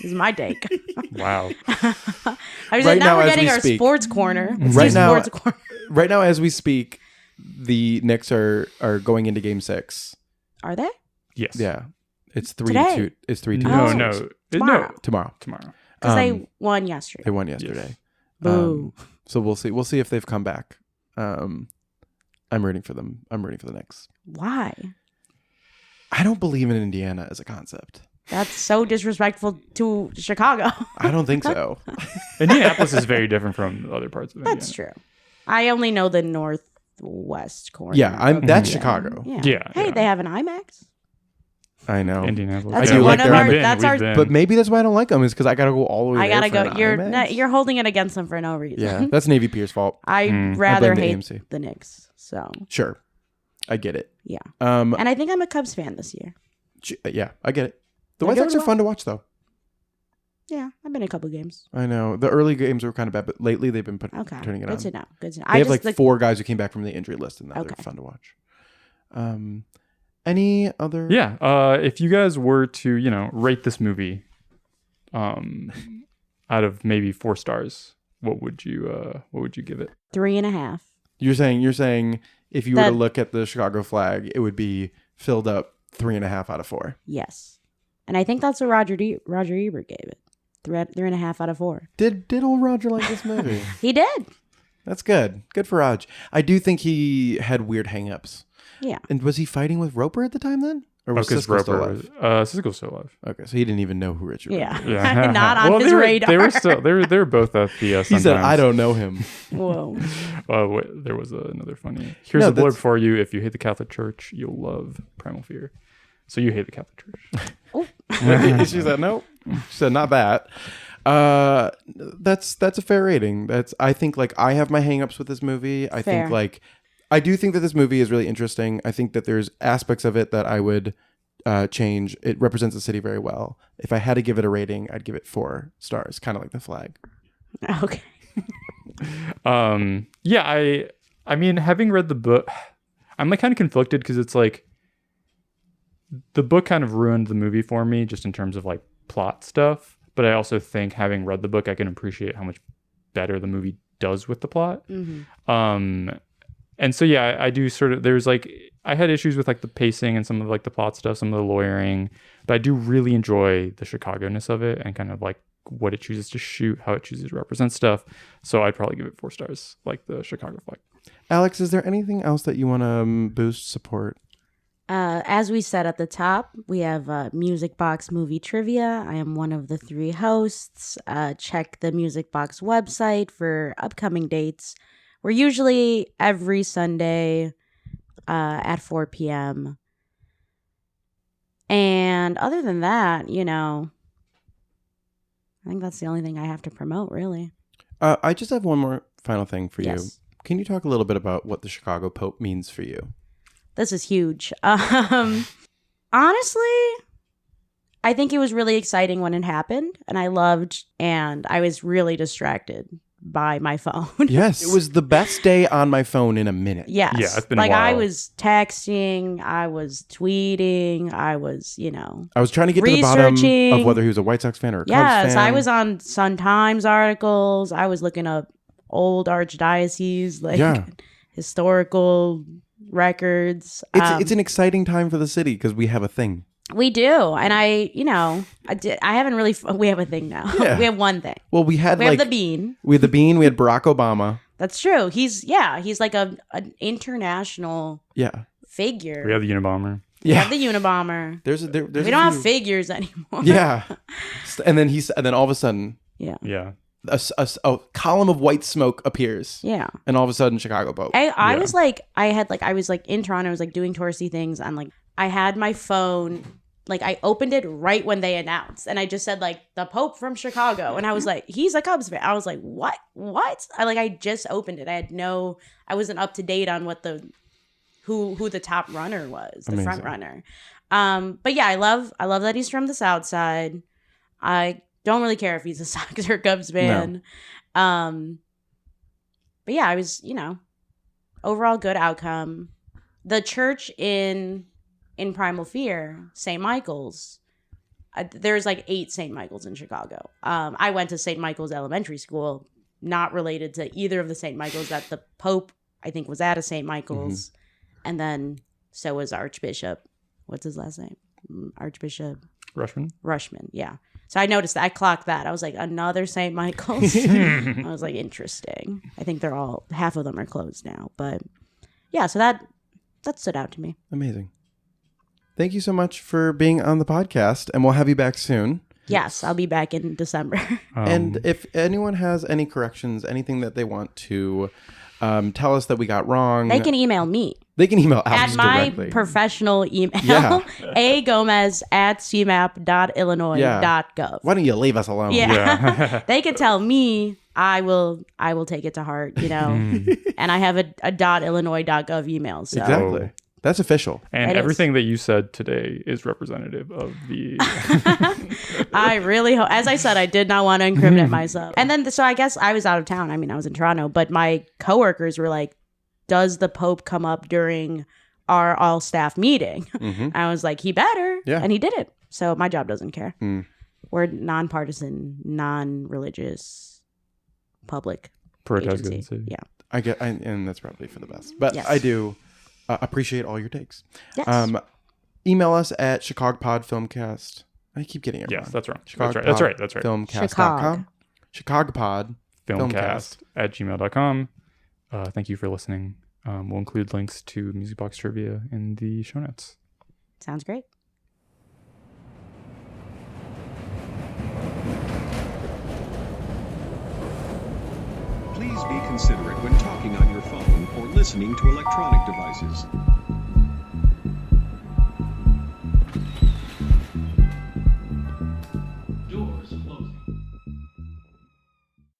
is my take. Wow. I was Right now now, we're as getting we our speak- sports corner. Let's Right do now- sports corner. Right now, as we speak, the Knicks are going into Game 6. Are they? Yes. Yeah, it's 3-2. Today? It's 3-2. No, Oh, no. tomorrow. No. Tomorrow. Tomorrow. Because they Um, won yesterday. They won yesterday. Boo. So we'll see. We'll see if they've come back. I'm rooting for them. I'm rooting for the Knicks. Why? I don't believe in Indiana as a concept. That's so disrespectful to Chicago. I don't think so. Indianapolis is very different from other parts of Indiana. That's true. I only know the northwest corner. Yeah, of that's Indiana. Chicago. Yeah, Hey, yeah. they have an IMAX. I know. Indianapolis. That's I do one like of their our- IMAX. that's our- But maybe that's why I don't like them is because I got to go all the way I there gotta for go. an IMAX. You're holding it against them for no reason. Yeah, that's Navy Pier's fault. I'd rather I blame hate the AMC. the Knicks. So Sure, I get it. yeah, And and I think I'm a Cubs fan this year. yeah, I get it. The They're White Sox doing are fun to watch, though. Yeah, I've been in a couple games. I know the early games were kind of bad, but lately they've been Okay, turning it good on. to know. Good to know. They have like 4 guys who came back from the injury list, and now Okay. they're fun to watch. Any other? Yeah. If you guys were to, rate this movie out of maybe 4 stars, what would you give it? 3.5. You're saying if you were to That- look at the Chicago flag, it would be filled up 3.5 out of 4. Yes, and I think that's what Roger Ebert gave it. 3.5 out of 4. Did old Roger like this movie? He did. That's good. Good for Raj. I do think he had weird hangups. Yeah. And was he fighting with Roper at the time then? Or was Because Siskel still Roper, alive? Siskel's still alive. Okay, so he didn't even know who Richard Yeah. Roper was. Yeah. Not on his they were, radar. They were still. They were both at the. He said, "I don't know him." Whoa. There was another funny. Here's No, a blurb that's- for you. If you hate the Catholic Church, you'll love Primal Fear. So you hate the Catholic Church. She said, "No." She said, "Not that." That's a fair rating. I think like I have my hangups with this movie. I Fair. think like I do think that this movie is really interesting. I think that there's aspects of it that I would change. It represents the city very well. If I had to give it a rating, I'd give it 4 stars, kind of like the flag. Okay. Yeah. I mean, having read the book, I'm like kind of conflicted because it's like the book kind of ruined the movie for me just in terms of like plot stuff. But I also think having read the book, I can appreciate how much better the movie does with the plot. Mm-hmm. And so, yeah, I do sort of, there's like, I had issues with like the pacing and some of like the plot stuff, some of the lawyering, but I do really enjoy the Chicago-ness of it and kind of like what it chooses to shoot, how it chooses to represent stuff. So I'd probably give it 4 stars, like the Chicago flag. Alex, is there anything else that you want to boost, support? As we said at the top, we have Music Box Movie Trivia. I am one of the 3 hosts. Check the Music Box website for upcoming dates. We're usually every Sunday at 4 p.m. And other than that, you know, I think that's the only thing I have to promote, really. I just have one more final thing for you. Yes. Can you talk a little bit about what the Chicago Pope means for you? This is huge. Honestly, I think it was really exciting when it happened, and I was really distracted by my phone. Yes. It was the best day on my phone in a minute. Yes. Yeah, it's been like wild. I was texting, I was tweeting, I was, I was trying to get to the bottom researching. of whether he was a White Sox fan or a Cubs Yes, fan. I was on Sun Times articles. I was looking up old archdiocese, like historical records. It's an exciting time for the city because we have a thing. We do, and I haven't really. We have a thing now. Yeah. We have one thing. Well, we had We have the bean. We had the bean. We had Barack Obama. That's true. He's like an international figure. We have the Unabomber. We have the Unabomber. There's we don't have figures anymore. Yeah, and then all of a sudden, Yeah. a column of white smoke appears. Yeah. And all of a sudden, Chicago Pope. I was in Toronto. I was like doing touristy things, and like I had my phone. Like I opened it right when they announced, and I just said like the Pope from Chicago, and I was like, he's a Cubs fan. I was like, what? I just opened it. I wasn't up to date on what who the top runner was, the front runner. But yeah, I love that he's from the South Side. I don't really care if he's a Sox or Cubs fan. No. But yeah, I was, overall good outcome. The church in Primal Fear, St. Michael's, there's like 8 St. Michael's in Chicago. I went to St. Michael's Elementary School, not related to either of the St. Michael's that the Pope, I think, was at a St. Michael's. Mm-hmm. And then so was Archbishop. What's his last name? Archbishop Rushman, yeah. So I noticed that. I clocked that. I was like, another St. Michael's? I was like, interesting. I think half of them are closed now. But yeah, so that stood out to me. Amazing. Thank you so much for being on the podcast, and we'll have you back soon. Yes, I'll be back in December. And if anyone has any corrections, anything that they want to tell us that we got wrong, they can email me. They can email Alex at my directly. Professional email, agomez@cmap.illinois.gov. Why don't you leave us alone? Yeah. They can tell me. I will take it to heart, and I have a .illinois.gov email. So. Exactly. That's official. And everything that you said today is representative of the... I really hope... As I said, I did not want to incriminate myself. And then, so I guess I was out of town. I mean, I was in Toronto. But my coworkers were like, does the Pope come up during our all-staff meeting? Mm-hmm. I was like, he better. Yeah. And he did it. So my job doesn't care. Mm. We're nonpartisan, non-religious, public agency. Yeah. And that's probably for the best. But yes. I do... appreciate all your takes. Yes. Email us at chicagopodfilmcast. I keep getting it wrong. Yes, that's wrong. That's right. Filmcast.com. chicagopodfilmcast@gmail.com. Thank you for listening. We'll include links to Music Box Trivia in the show notes. Sounds great. Please be considerate when talking on your phone or listening to electronic devices.